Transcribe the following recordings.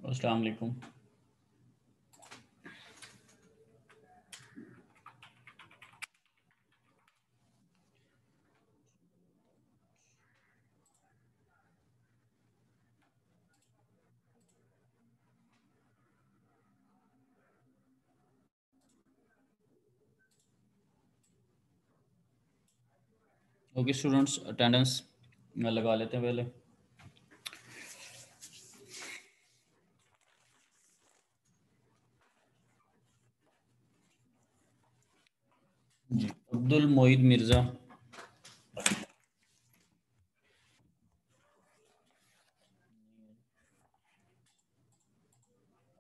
अस्सलाम वालेकुम। Okay students, attendance लगा लेते हैं पहले। जी, अब्दुल मोईद मिर्ज़ा,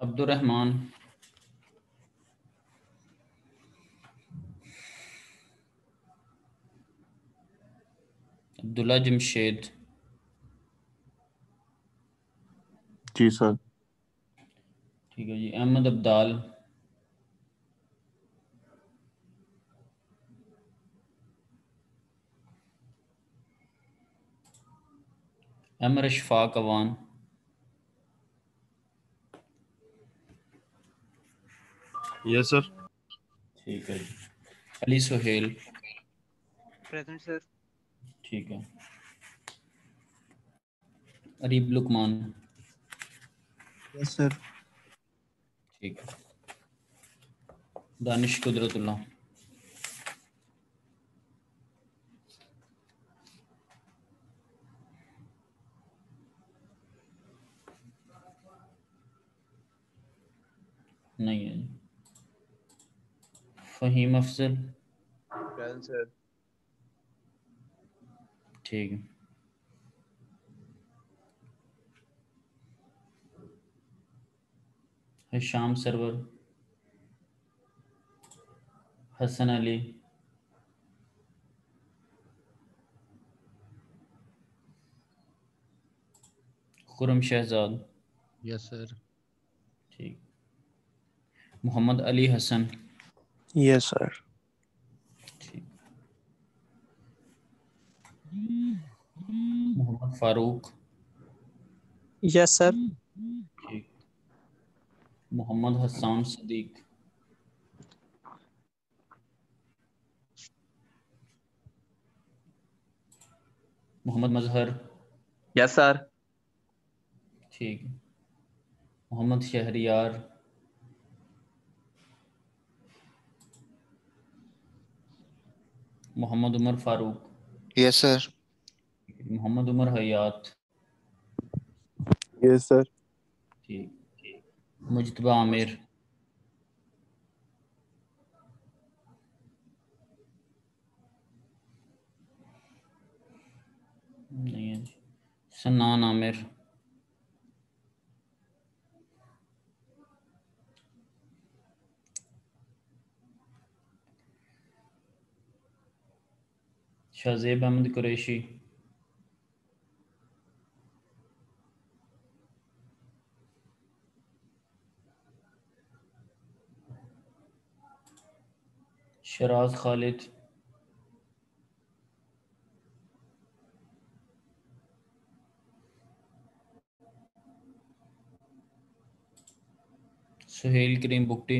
अब्दुल रहमान, अब्दुल्ला जमशेद, जी सर। ठीक है जी, अहमद अब्दाल, अमर अशफाक अवान, यस सर। ठीक है जी, अली सुहेल, प्रेजेंट सर। ठीक है, अरीब लुकमान, यस सर। ठीक है, दानिश कुदरतुल्लाह, नहीं है जी, फ़हीम अफजल, प्रेजेंट सर। ठीक है, हिशाम सरवर, हसन अली, खुरम शहजाद, यस सर। ठीक, मोहम्मद अली हसन, यस सर। ठीक, मोहम्मद फारूक, यस सर। ठीक, मोहम्मद हसान सदीक, मोहम्मद मजहर, यस सर। ठीक, Mohammad Shehryar, Mohammad Umar Farooq, yes sir. Mohammad Umar Hayat, yes sir. ठीक, मुजतबा आमिर, नहीं है जी, सन्नान आमिर, शाहजेब अहमद कुरैशी, शराज खालिद, सुहेल करीम बुकटी,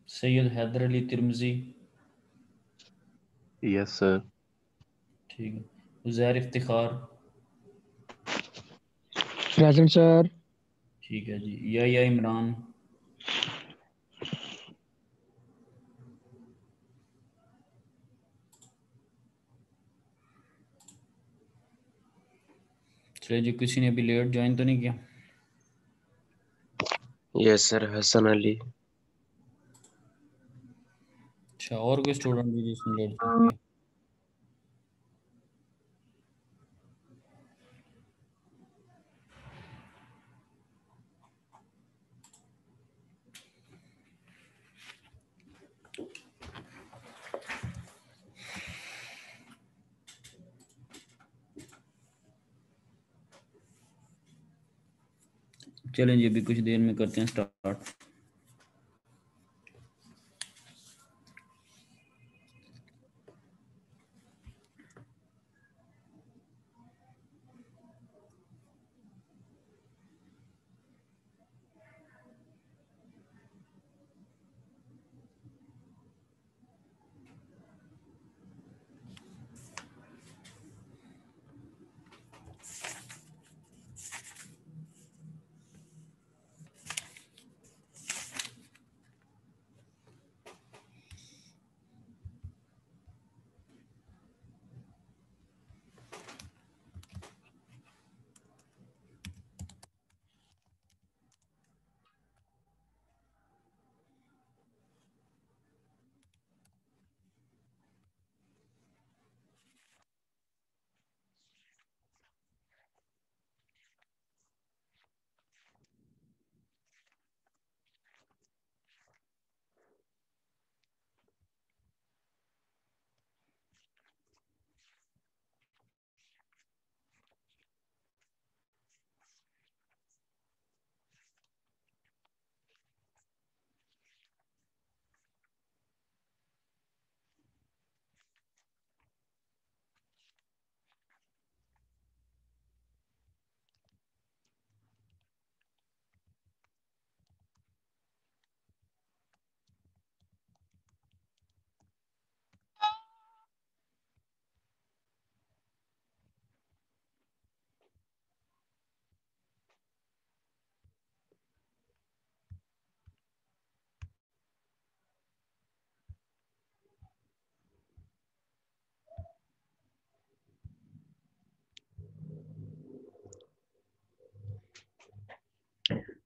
सैयद हैदर अली तिरमजी, यस सर। ठीक है, उज़ैर इफ्तिखार, प्रेजेंट सर। ठीक है जी, या इमरान, चलिए जी, किसी ने अभी लेट ज्वाइन तो नहीं किया? Yes sir, Hasan Ali. अच्छा, और कोई स्टूडेंट भी जिसने लेट ज्वाइन किया? चलें जी, अभी कुछ देर में करते हैं स्टार्ट।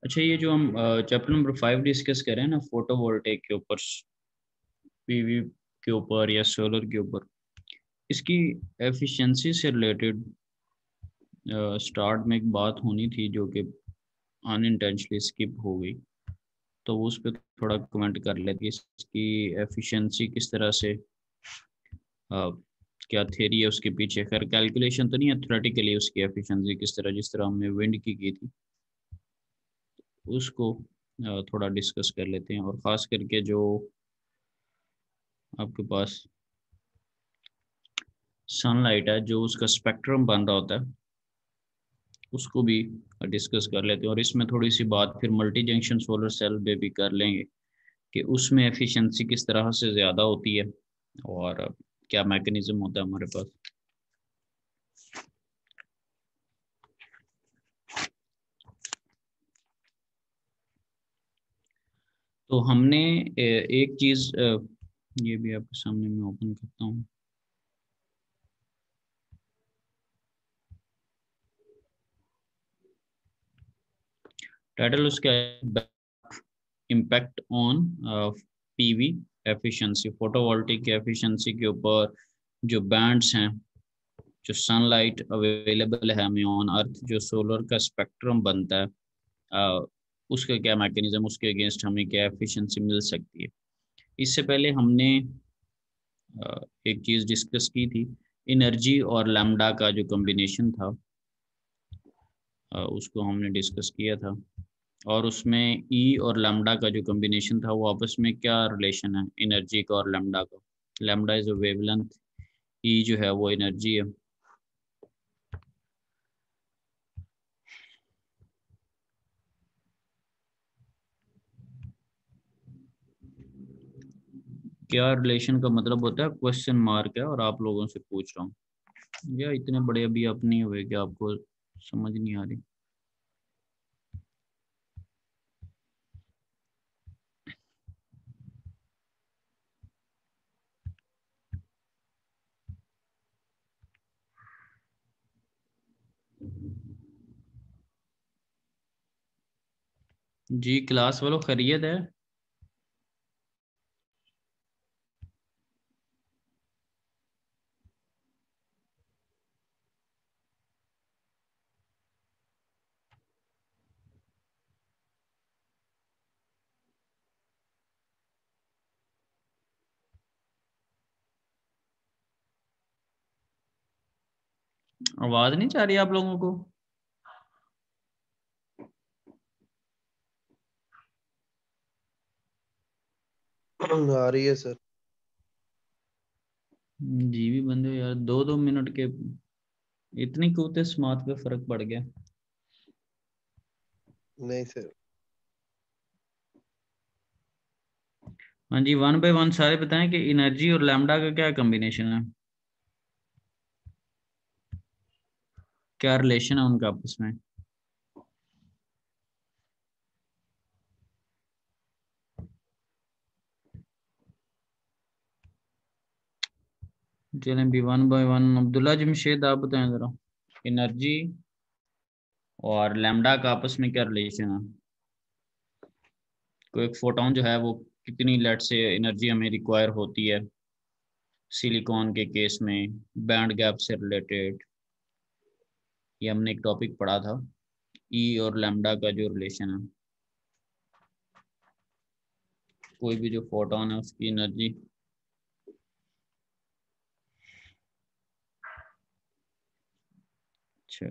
अच्छा, ये जो हम चैप्टर नंबर 5 डिस्कस कर रहे हैं ना, फोटोवोल्टेइक के ऊपर, पीवी के ऊपर या सोलर के ऊपर, इसकी एफिशिएंसी से रिलेटेड स्टार्ट में एक बात होनी थी जो कि अनइंटेंशनली स्किप हो गई, तो उस पर थोड़ा कमेंट कर लेते। इसकी एफिशिएंसी किस तरह से, क्या थ्योरी है उसके पीछे, खैर कैलकुलेशन तो नहीं है, थ्योरेटिकली उसकी एफिशिएंसी किस तरह, जिस तरह हमने विंड की थी, उसको थोड़ा डिस्कस कर लेते हैं। और ख़ास करके जो आपके पास सनलाइट है, जो उसका स्पेक्ट्रम बन रहा होता है, उसको भी डिस्कस कर लेते हैं। और इसमें थोड़ी सी बात फिर मल्टी जंक्शन सोलर सेल पे भी कर लेंगे कि उसमें एफिशिएंसी किस तरह से ज़्यादा होती है और क्या मैकेनिज्म होता है हमारे पास। तो हमने एक चीज़, ये भी आपके सामने मैं ओपन करता हूँ। टाइटल उसका impact on PV efficiency, photovoltaic efficiency के ऊपर जो बैंड्स हैं, जो सनलाइट अवेलेबल है हमें ऑन अर्थ, जो सोलर का स्पेक्ट्रम बनता है, अ, उसका क्या मैकेनिज्म, उसके अगेंस्ट हमें क्या एफिशिएंसी मिल सकती है। इससे पहले हमने एक चीज़ डिस्कस की थी, एनर्जी और लैम्डा का जो कॉम्बिनेशन था, उसको हमने डिस्कस किया था। और उसमें ई और लैम्डा का जो कॉम्बिनेशन था, वो आपस में क्या रिलेशन है एनर्जी का और लैम्डा का। लैम्डा इज अ वेवलेंथ, ई जो है वो एनर्जी है। क्या रिलेशन का मतलब होता है, क्वेश्चन मार्क है और आप लोगों से पूछ रहा हूँ, या इतने बड़े अभी आप नहीं हुए कि आपको समझ नहीं आ रही। जी क्लास वालों, खैरियत है? आवाज नहीं जा रही आप लोगों को? आ रही है सर। जी भी बंदे हो यार, 2-2 मिनट के इतनी कूते स्मार्ट पे फर्क पड़ गया। नहीं सर। हाँ जी, 1 बाय 1 सारे बताएं कि एनर्जी और लैम्डा का क्या कॉम्बिनेशन है, क्या रिलेशन है उनका आपस में। चलें भी 1 बाय 1। अब्दुल्ला जमशेद, आप बताएं जरा, एनर्जी और लैम्डा का आपस में क्या रिलेशन है। कोई एक फोटोन जो है वो कितनी लेट से एनर्जी हमें रिक्वायर होती है सिलिकॉन के केस में, बैंड गैप से रिलेटेड। ये हमने एक टॉपिक पढ़ा था, ई और लैम्डा का जो रिलेशन है, कोई भी जो फोटोन है उसकी एनर्जी। अच्छा,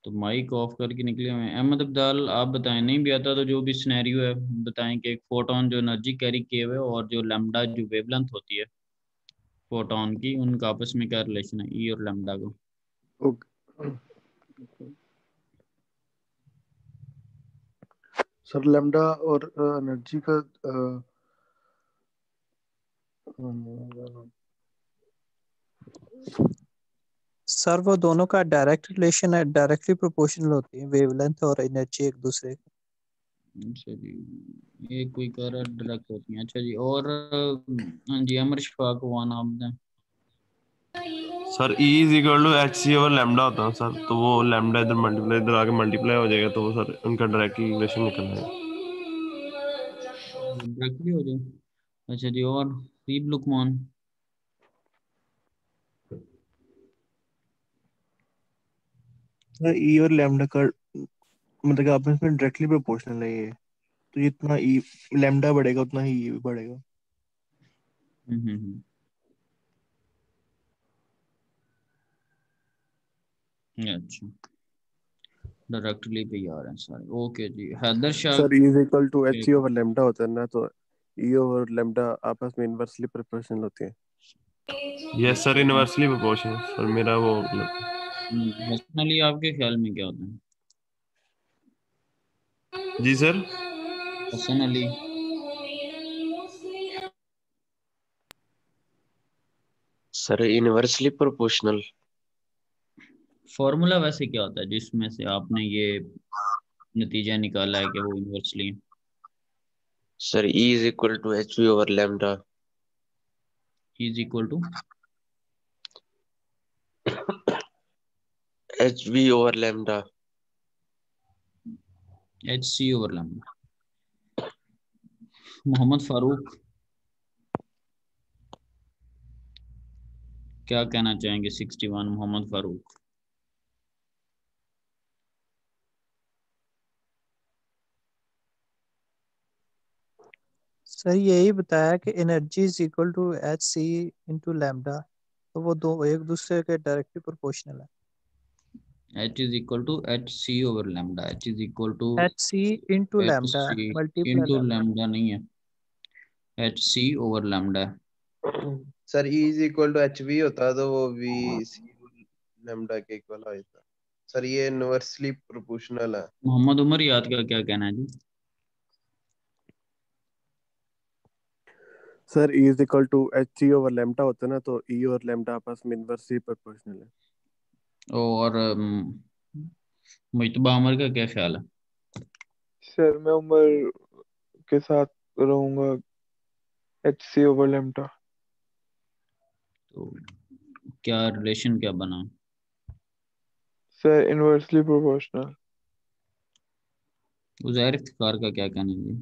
तो माइक ऑफ करके निकले हुए हैं। अहमद अब्दाल, आप बताएं, नहीं भी आता तो जो भी सिनेरियो है बताएं कि एक फोटोन जो एनर्जी कैरी किए हुए और जो लैम्डा जो वेवलेंथ होती है फोटोन की, उनका आपस में क्या रिलेशन है, ई और लैम्डा का। ओके सर, लैम्डा और एनर्जी का सर वो दोनों का डायरेक्ट रिलेशन है, डायरेक्टली प्रोपोर्शनल होती है वेवलेंथ और एनर्जी एक दूसरे के। अच्छा जी, ये कोई कर डायरेक्ट होती है। अच्छा जी, और हाँ जी, अमर शफाक वन आप दें। Sir E is equal to H C over lambda होता है सर, तो वो लैम्डा इधर मल्टीप्लाई इधर आके मल्टीप्लाई हो जाएगा, तो वो सर उनका डायरेक्ट इक्वेशन निकलना है। डायरेक्टली हो जाए। अच्छा जी, और रीब लुकमान। सर ई और लैम्डा का मतलब कि आपस में डायरेक्टली प्रोपोर्शनल है ये, तो जितना ई लैम्डा बढ़ेगा उतना ही ये भी बढ़ेगा। हम्म। अच्छा, डायरेक्टली पे आ रहे हैं सारे। ओके जी, Haider Shah. Sir E is equal to H C over lambda होता है ना, तो ई और लैम्डा आपस में इनवर्सली प्रोपोर्शनल होते हैं। Yes sir, inversely proportional sir, मेरा वो पर्सनली आपके ख्याल में क्या होता है? जी sir. Personally sir inversely proportional. Formula वैसे क्या होता है जिसमें से आपने ये नतीजा निकाला है कि वो inversely? Sir E is equal to H V over lambda. Is equal to H V over lambda. H C over lambda. Mohammad Farooq, क्या कहना चाहेंगे? 61 मोहम्मद फारूक। सर यही बताया कि energy is equal to H C into lambda, तो वो दो एक दूसरे के डायरेक्टली प्रोपोर्शनल है। H is equal to H C over lambda. H is equal to H C into H lambda C multiply into lambda. Lambda नहीं है, H C over lambda है। Sir E is equal to H V होता तो वो V C lambda के equal हो जाता। Sir ये इनवर्सली प्रोपोर्शनल है। मोहम्मद उमर याद का क्या कहना है जी? Sir E is equal to H C over lambda होता है ना, तो ई और लैम्डा आपस में इनवर्सली प्रोपोर्शनल है। और मुजतबा उमर का क्या ख्याल है? सर मैं उमर के साथ रहूंगा, एच सी ओवर लैम्डा। तो क्या रिलेशन क्या बना? Sir inversely proportional. Uzair Iftikhar का क्या कहना है जी?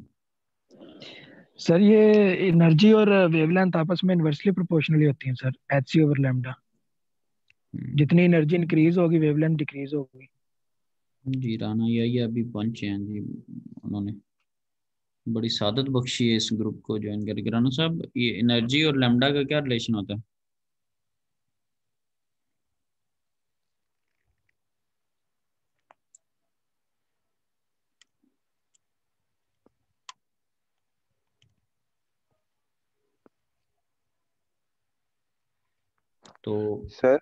सर ये एनर्जी और वेवलेंथ आपस में इनवर्सली प्रोपोर्शनली होती हैं sir, H C over lambda. जितनी एनर्जी इंक्रीज होगी वेवलेंथ डिक्रीज होगी। जी राना यही अभी पहुंचे हैं जी, उन्होंने बड़ी सादत बख्शी है इस ग्रुप को ज्वाइन करके। राना साहब, ये एनर्जी और लैम्डा का क्या रिलेशन होता है? तो सर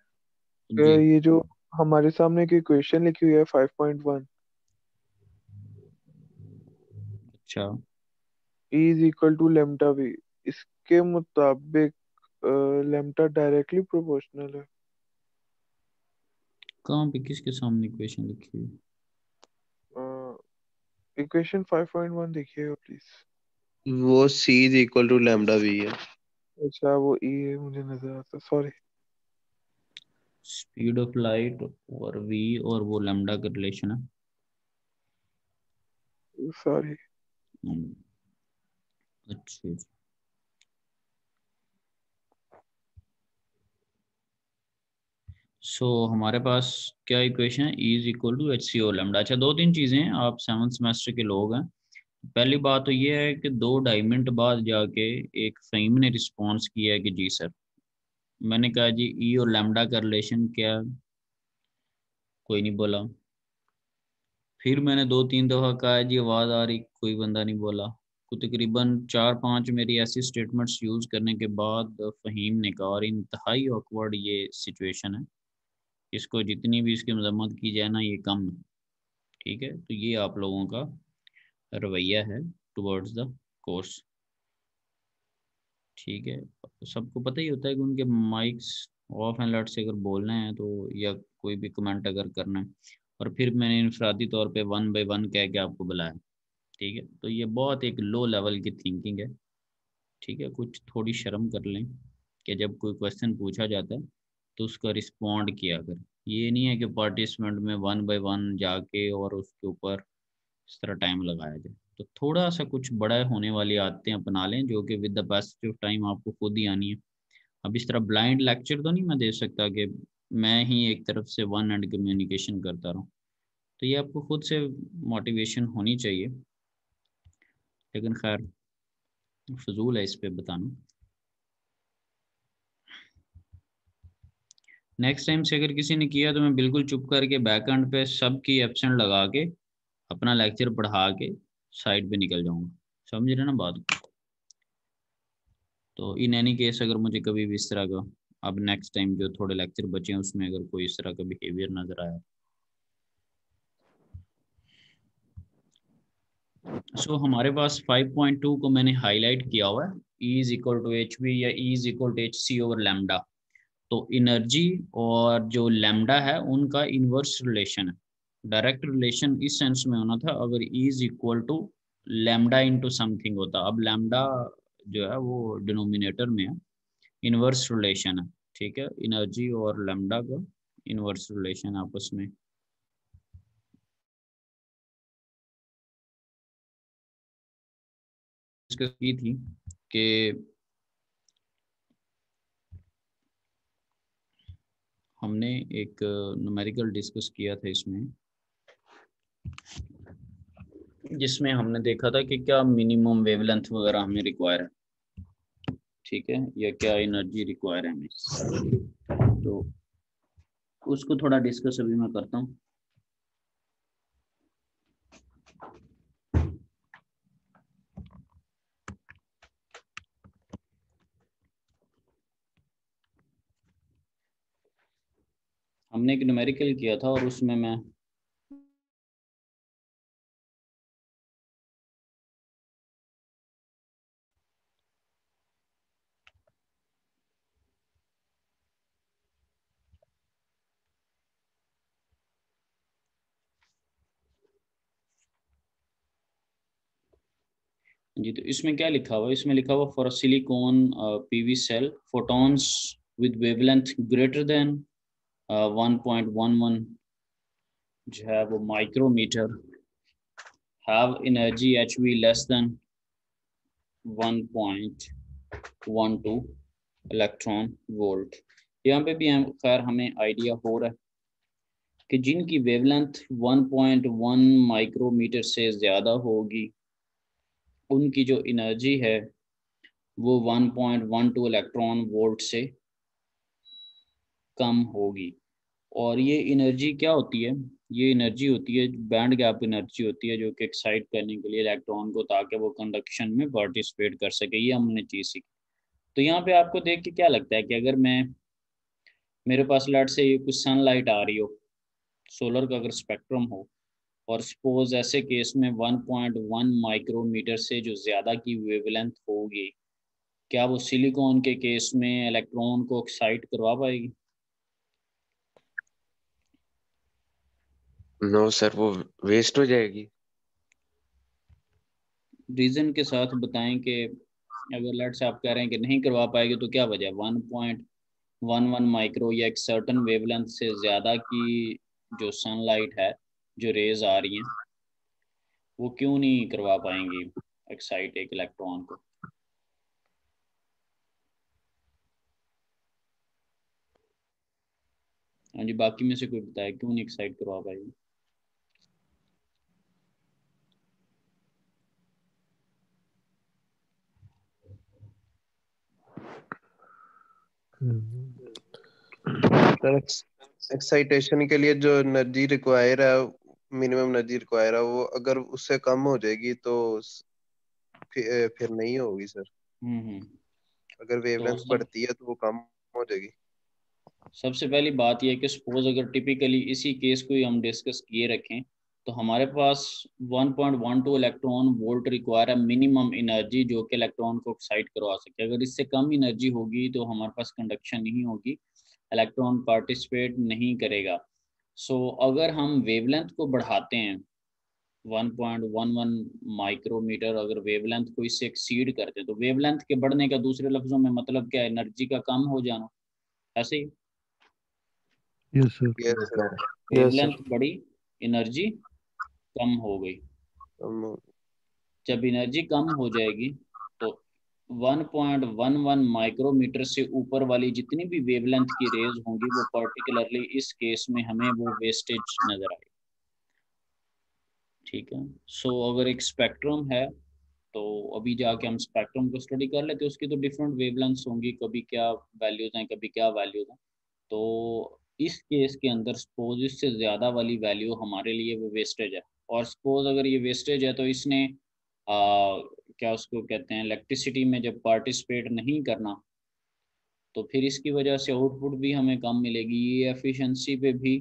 जी ये जो हमारे सामने की इक्वेशन लिखी हुई है 5.1, अच्छा, E is equal to lambda V, इसके मुताबिक लैम्डा डायरेक्टली प्रोपोर्शनल है। कहाँ पे किसके सामने इक्वेशन लिखी हुई? इक्वेशन 5.1 देखिएगा प्लीज। वो C is equal to lambda V है। अच्छा वो E है, मुझे नजर आता, सॉरी। स्पीड ऑफ लाइट और वी और वो लैम्डा का रिलेशन है। सॉरी। हम्म, अच्छा जी। हमारे पास क्या इक्वेशन है? E is equal to H C o lambda. अच्छा, दो तीन चीज़ें हैं, आप 7th सेमेस्टर के लोग हैं। पहली बात तो ये है कि 2 ढाई मिनट बाद जाके एक फ़हीम ने रिस्पॉन्स किया है कि जी सर। मैंने कहा जी ई और लैम्डा का रिलेशन क्या है? कोई नहीं बोला। फिर मैंने 2-3 दफ़ा कहा जी आवाज़ आ रही, कोई बंदा नहीं बोला। को तकरीबन 4-5 मेरी ऐसी स्टेटमेंट्स यूज़ करने के बाद फ़हीम ने कहा, और इंतहाई ऑकवर्ड ये सिचुएशन है, इसको जितनी भी इसकी मजम्मत की जाए ना ये कम है। ठीक है, तो ये आप लोगों का रवैया है टुवर्ड्स द कोर्स। ठीक है, सबको पता ही होता है कि उनके माइक्स ऑफ एंड अलर्ट से अगर बोलना है तो, या कोई भी कमेंट अगर करना है। और फिर मैंने इनफरादी तौर पे 1 बाय 1 कह के आपको बुलाया। ठीक है, तो ये बहुत एक लो लेवल की थिंकिंग है। ठीक है, कुछ थोड़ी शर्म कर लें कि जब कोई क्वेश्चन पूछा जाता है तो उसका रिस्पॉन्ड किया कर। ये नहीं है कि पार्टिसिपेंट में 1 बाय 1 जाके और उसके ऊपर इस तरह टाइम लगाया जाए। तो थोड़ा सा कुछ बड़ा होने वाली आदतें अपना लें जो कि with the passage of time आपको खुद ही आनी है। अब इस तरह ब्लाइंड लेक्चर तो नहीं मैं दे सकता कि मैं ही एक तरफ से वन एंड कम्युनिकेशन करता रहूँ। तो ये आपको खुद से मोटिवेशन होनी चाहिए, लेकिन खैर फजूल है इस पे बताना। नेक्स्ट टाइम से अगर किसी ने किया तो मैं बिल्कुल चुप करके बैक एंड पे सबकी एब्सेंट लगा के अपना लेक्चर पढ़ा के साइड पे निकल जाऊंगा। समझ रहे ना बात? तो इन एनी केस अगर मुझे कभी भी इस तरह का अब नेक्स्ट टाइम जो थोड़े लेक्चर बचे हैं उसमें अगर कोई इस तरह का बिहेवियर नजर आया, सो हमारे पास 5.2 को मैंने हाईलाइट किया हुआ है, E is equal to H V या E is equal to H C over lambda. तो एनर्जी और जो लैम्डा है उनका इनवर्स रिलेशन है। डायरेक्ट रिलेशन इस सेंस में होना था अगर E is equal to lambda into something होता। अब लैम्डा जो है वो डिनोमिनेटर में है, इनवर्स रिलेशन है। ठीक है, एनर्जी और लैम्डा का इनवर्स रिलेशन आपस में। की थी कि हमने एक न्यूमेरिकल डिस्कस किया था इसमें, जिसमें हमने देखा था कि क्या मिनिमम वेवलेंथ वगैरह हमें रिक्वायर है, ठीक है, या क्या एनर्जी रिक्वायर है हमें। तो उसको थोड़ा डिस्कस अभी मैं करता हूँ। हमने एक न्यूमेरिकल किया था और उसमें मैं जी, तो इसमें क्या लिखा हुआ है? इसमें लिखा हुआ for silicon PV cell photons with wavelength greater than 1.11 जो है वो micrometer have energy HV less than 1.12 electron volt. यहाँ पे भी खैर हमें आइडिया हो रहा है कि जिनकी वेवलेंथ 1.1 माइक्रोमीटर से ज़्यादा होगी उनकी जो एनर्जी है वो 1.12 इलेक्ट्रॉन वोल्ट से कम होगी। और ये एनर्जी क्या होती है? ये एनर्जी होती है बैंड गैप एनर्जी होती है, जो कि एक्साइट करने के लिए इलेक्ट्रॉन को ताकि वो कंडक्शन में पार्टिसिपेट कर सके। ये हमने चीज़ सीखी। तो यहाँ पे आपको देख के क्या लगता है कि अगर मेरे पास लाइट से ये कुछ सनलाइट आ रही हो, सोलर का अगर स्पेक्ट्रम हो, और सपोज ऐसे केस में 1.1 माइक्रोमीटर से जो ज़्यादा की वेवलेंथ होगी, क्या वो सिलिकॉन के केस में इलेक्ट्रॉन को एक्साइट करवा पाएगी? नो सर, वो वेस्ट हो जाएगी। रीजन के साथ बताएं कि अगर लेट से आप कह रहे हैं कि नहीं करवा पाएगी तो क्या वजह? 1.11 माइक्रो या एक सर्टन वेवलेंथ से ज़्यादा की जो सनलाइट है, जो रेज आ रही हैं, वो क्यों नहीं करवा पाएंगी एक्साइट एक इलेक्ट्रॉन को? हाँ जी, बाकी में से कोई बताए क्यों नहीं एक्साइट करवा पाएगी? सर एक्साइटेशन के लिए जो एनर्जी रिक्वायर है, मिनिमम एनर्जी रिक्वायर है, वो अगर उससे कम हो जाएगी तो फिर नहीं होगी सर। अगर तो वेवलेंथ बढ़ती है तो वो कम हो जाएगी। सबसे पहली बात यह है कि सपोज अगर टिपिकली इसी केस को ही हम डिस्कस किए रखें तो हमारे पास 1.12 इलेक्ट्रॉन वोल्ट रिक्वायर है मिनिमम एनर्जी, जो कि इलेक्ट्रॉन को एक्साइट करवा सके। अगर इससे कम एनर्जी होगी तो हमारे पास कंडक्शन नहीं होगी, इलेक्ट्रॉन पार्टिसिपेट नहीं करेगा। सो अगर हम वेवलेंथ को बढ़ाते हैं 1.11 माइक्रोमीटर, अगर वेवलेंथ को इससे एक्सीड करते हैं तो वेवलेंथ के बढ़ने का दूसरे लफ्जों में मतलब क्या है? एनर्जी का कम हो जाना, ऐसे ही। Yes sir. Yes sir. Wavelength बढ़ी, एनर्जी कम हो गई। जब एनर्जी कम हो जाएगी तो 1.11 माइक्रोमीटर से ऊपर वाली जितनी भी वेवलेंथ की रेज होंगी वो पर्टिकुलरली इस केस में हमें वो वेस्टेज नजर आएगी। ठीक है, सो अगर एक स्पेक्ट्रम है तो अभी जाके हम स्पेक्ट्रम को स्टडी कर लेते हैं, उसकी तो डिफरेंट वेवलेंथ्स होंगी, कभी क्या वैल्यूज हैं कभी क्या वैल्यूज हैं। तो इस केस के अंदर सपोज इससे ज़्यादा वाली वैल्यू हमारे लिए वो वेस्टेज है, और सपोज अगर ये वेस्टेज है तो इसने क्या उसको कहते हैं इलेक्ट्रिसिटी में जब पार्टिसिपेट नहीं करना तो फिर इसकी वजह से आउटपुट भी हमें कम मिलेगी, ये एफिशिएंसी पे भी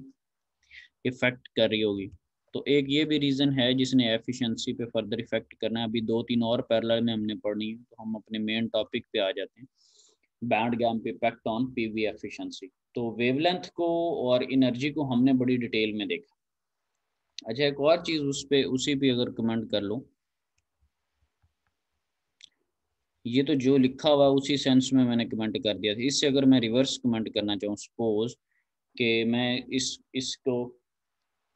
इफेक्ट कर रही होगी। तो एक ये भी रीज़न है जिसने एफिशिएंसी पे फर्दर इफेक्ट करना है। अभी 2-3 और पैरेलल में हमने पढ़नी है, तो हम अपने मेन टॉपिक पे आ जाते हैं, band gap effect on PV efficiency. तो वेवलेंथ को और एनर्जी को हमने बड़ी डिटेल में देखा। अच्छा, एक और चीज़ उसी पे अगर कमेंट कर लो, ये तो जो लिखा हुआ उसी सेंस में मैंने कमेंट कर दिया था। इससे अगर मैं रिवर्स कमेंट करना चाहूँ, सपोज कि मैं इसको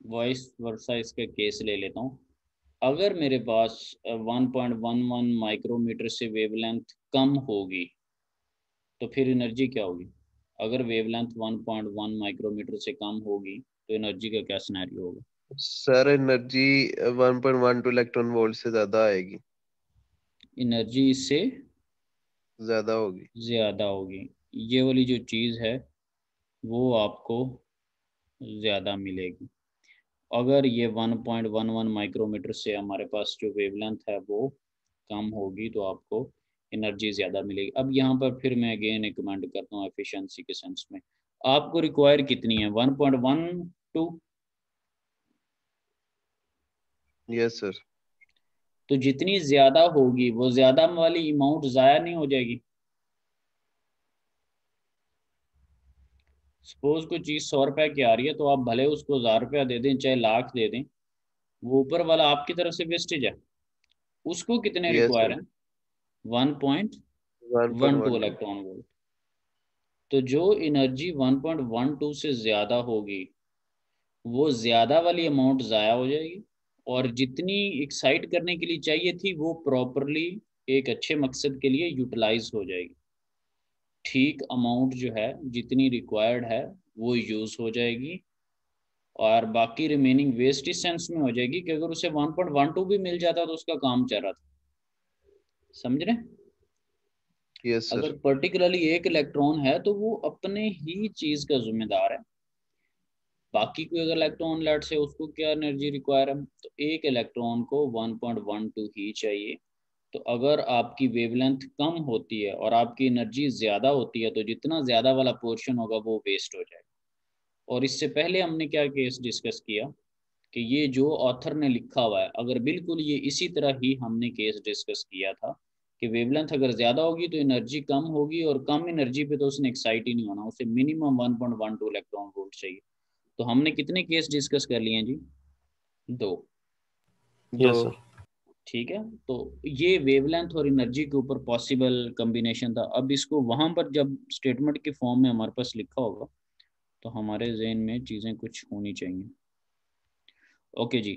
वॉइस वर्सा इसका केस ले लेता हूँ। अगर मेरे पास 1.11 माइक्रोमीटर से वेवलेंथ कम होगी तो फिर एनर्जी क्या होगी? अगर वेवलेंथ 1.1 माइक्रोमीटर से कम होगी तो एनर्जी का क्या सिनेरियो होगा? सर एनर्जी 1.12 इलेक्ट्रॉन वोल्ट से ज्यादा आएगी। एनर्जी इससे ज्यादा होगी। ज्यादा होगी, ये वाली जो चीज़ है वो आपको ज़्यादा मिलेगी। अगर ये 1.11 माइक्रोमीटर से हमारे पास जो वेवलेंथ है वो कम होगी तो आपको एनर्जी ज़्यादा मिलेगी। अब यहाँ पर फिर मैं अगेन एक कमेंट करता हूँ एफिशिएंसी के सेंस में, आपको रिक्वायर कितनी है? 1.12। Yes sir. तो जितनी ज़्यादा होगी वो ज़्यादा वाली अमाउंट ज़ाया नहीं हो जाएगी? सपोज कोई चीज़ 100 रुपए की आ रही है तो आप भले उसको 1000 रुपया दे दें चाहे लाख दे दें, वो ऊपर वाला आपकी तरफ से वेस्टेज है। उसको कितने यस रिक्वायर सर। है? 1.12 इलेक्ट्रॉन वोल्ट। तो जो एनर्जी 1.12 से ज़्यादा होगी वो ज़्यादा वाली अमाउंट ज़ाया हो जाएगी, और जितनी एक्साइट करने के लिए चाहिए थी वो प्रॉपरली एक अच्छे मकसद के लिए यूटिलाइज हो जाएगी। ठीक अमाउंट जो है जितनी रिक्वायर्ड है वो यूज़ हो जाएगी, और बाकी रिमेनिंग वेस्ट इस सेंस में हो जाएगी कि अगर उसे 1.12 भी मिल जाता तो उसका काम चल रहा था। समझ रहे? यस अगर सर। पर्टिकुलरली एक इलेक्ट्रॉन है तो वो अपने ही चीज़ का जिम्मेदार है, बाकी कोई अगर इलेक्ट्रॉन लेट से उसको क्या एनर्जी रिक्वायर है, तो एक इलेक्ट्रॉन को 1.12 ही चाहिए। तो अगर आपकी वेवलेंथ कम होती है और आपकी एनर्जी ज़्यादा होती है तो जितना ज़्यादा वाला पोर्शन होगा वो वेस्ट हो जाएगा। और इससे पहले हमने क्या केस डिस्कस किया कि ये जो ऑथर ने लिखा हुआ है, अगर बिल्कुल ये इसी तरह ही हमने केस डिस्कस किया था कि वेवलेंथ अगर ज़्यादा होगी तो एनर्जी कम होगी, और कम एनर्जी पे तो उसने एक्साइट ही नहीं होना, उसे मिनिमम 1.12 इलेक्ट्रॉन वोल्ट चाहिए। तो हमने कितने केस डिस्कस कर लिए हैं जी? 2। Yes sir. ठीक है, तो ये वेवलेंथ और एनर्जी के ऊपर पॉसिबल कॉम्बिनेशन था। अब इसको वहां पर जब स्टेटमेंट के फॉर्म में हमारे पास लिखा होगा तो हमारे जहन में चीज़ें कुछ होनी चाहिए। ओके जी,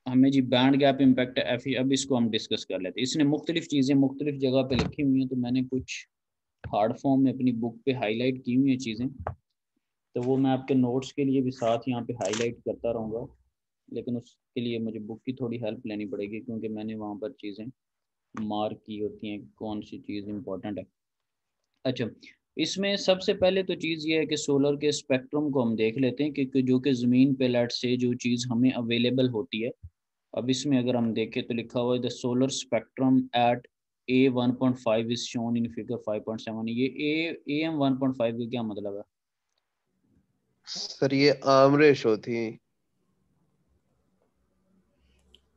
हमें जी बैंड गैप इम्पैक्ट एफ, अब इसको हम डिस्कस कर लेते हैं। इसने मुख्तलिफ चीज़ें मुख्तलिफ जगह पे लिखी हुई हैं, तो मैंने कुछ हार्ड फॉर्म में अपनी बुक पे हाईलाइट की हुई हैं चीज़ें, तो वो मैं आपके नोट्स के लिए भी साथ यहाँ पे हाईलाइट करता रहूँगा, लेकिन उसके लिए मुझे बुक की थोड़ी हेल्प लेनी पड़ेगी क्योंकि मैंने वहाँ पर चीज़ें मार्क की होती हैं कौन सी चीज़ इंपॉर्टेंट है। अच्छा, इसमें सबसे पहले तो चीज़ ये है कि सोलर के स्पेक्ट्रम को हम देख लेते हैं कि जो कि ज़मीन पे लाइट से जो चीज़ हमें अवेलेबल होती है। अब इसमें अगर हम देखें तो लिखा हुआ है the solar spectrum at A1.5 is shown in figure 5.7। ये AM 1.5 का क्या मतलब है? सर ये आर्म रेशो थी।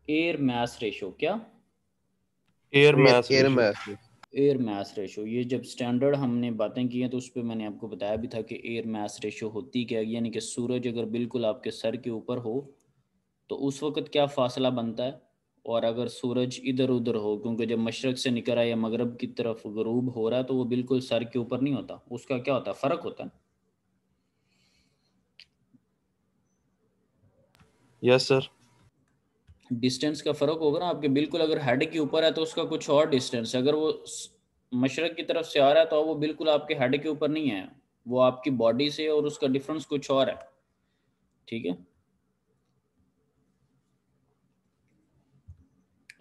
Air mass ratio. क्या? Air mass air ratio. Mass. Air mass ratio. ये जब स्टैंडर्ड हमने बातें की हैं तो उस पर मैंने आपको बताया भी था कि एयर मास रेशो होती क्या, यानी कि सूरज अगर बिल्कुल आपके सर के ऊपर हो तो उस वक्त क्या फासला बनता है, और अगर सूरज इधर उधर हो, क्योंकि जब मशरक से निकल रहा है या मगरब की तरफ गरूब हो रहा है तो वो बिल्कुल सर के ऊपर नहीं होता, उसका क्या होता है, फ़र्क होता है। Yes sir. डिस्टेंस का फ़र्क होगा ना आपके, बिल्कुल अगर हेड के ऊपर है तो उसका कुछ और डिस्टेंस है, अगर वो मशरक की तरफ से आ रहा है तो वो बिल्कुल आपके हेड के ऊपर नहीं है, वो आपकी बॉडी से, और उसका डिफरेंस कुछ और है। ठीक है,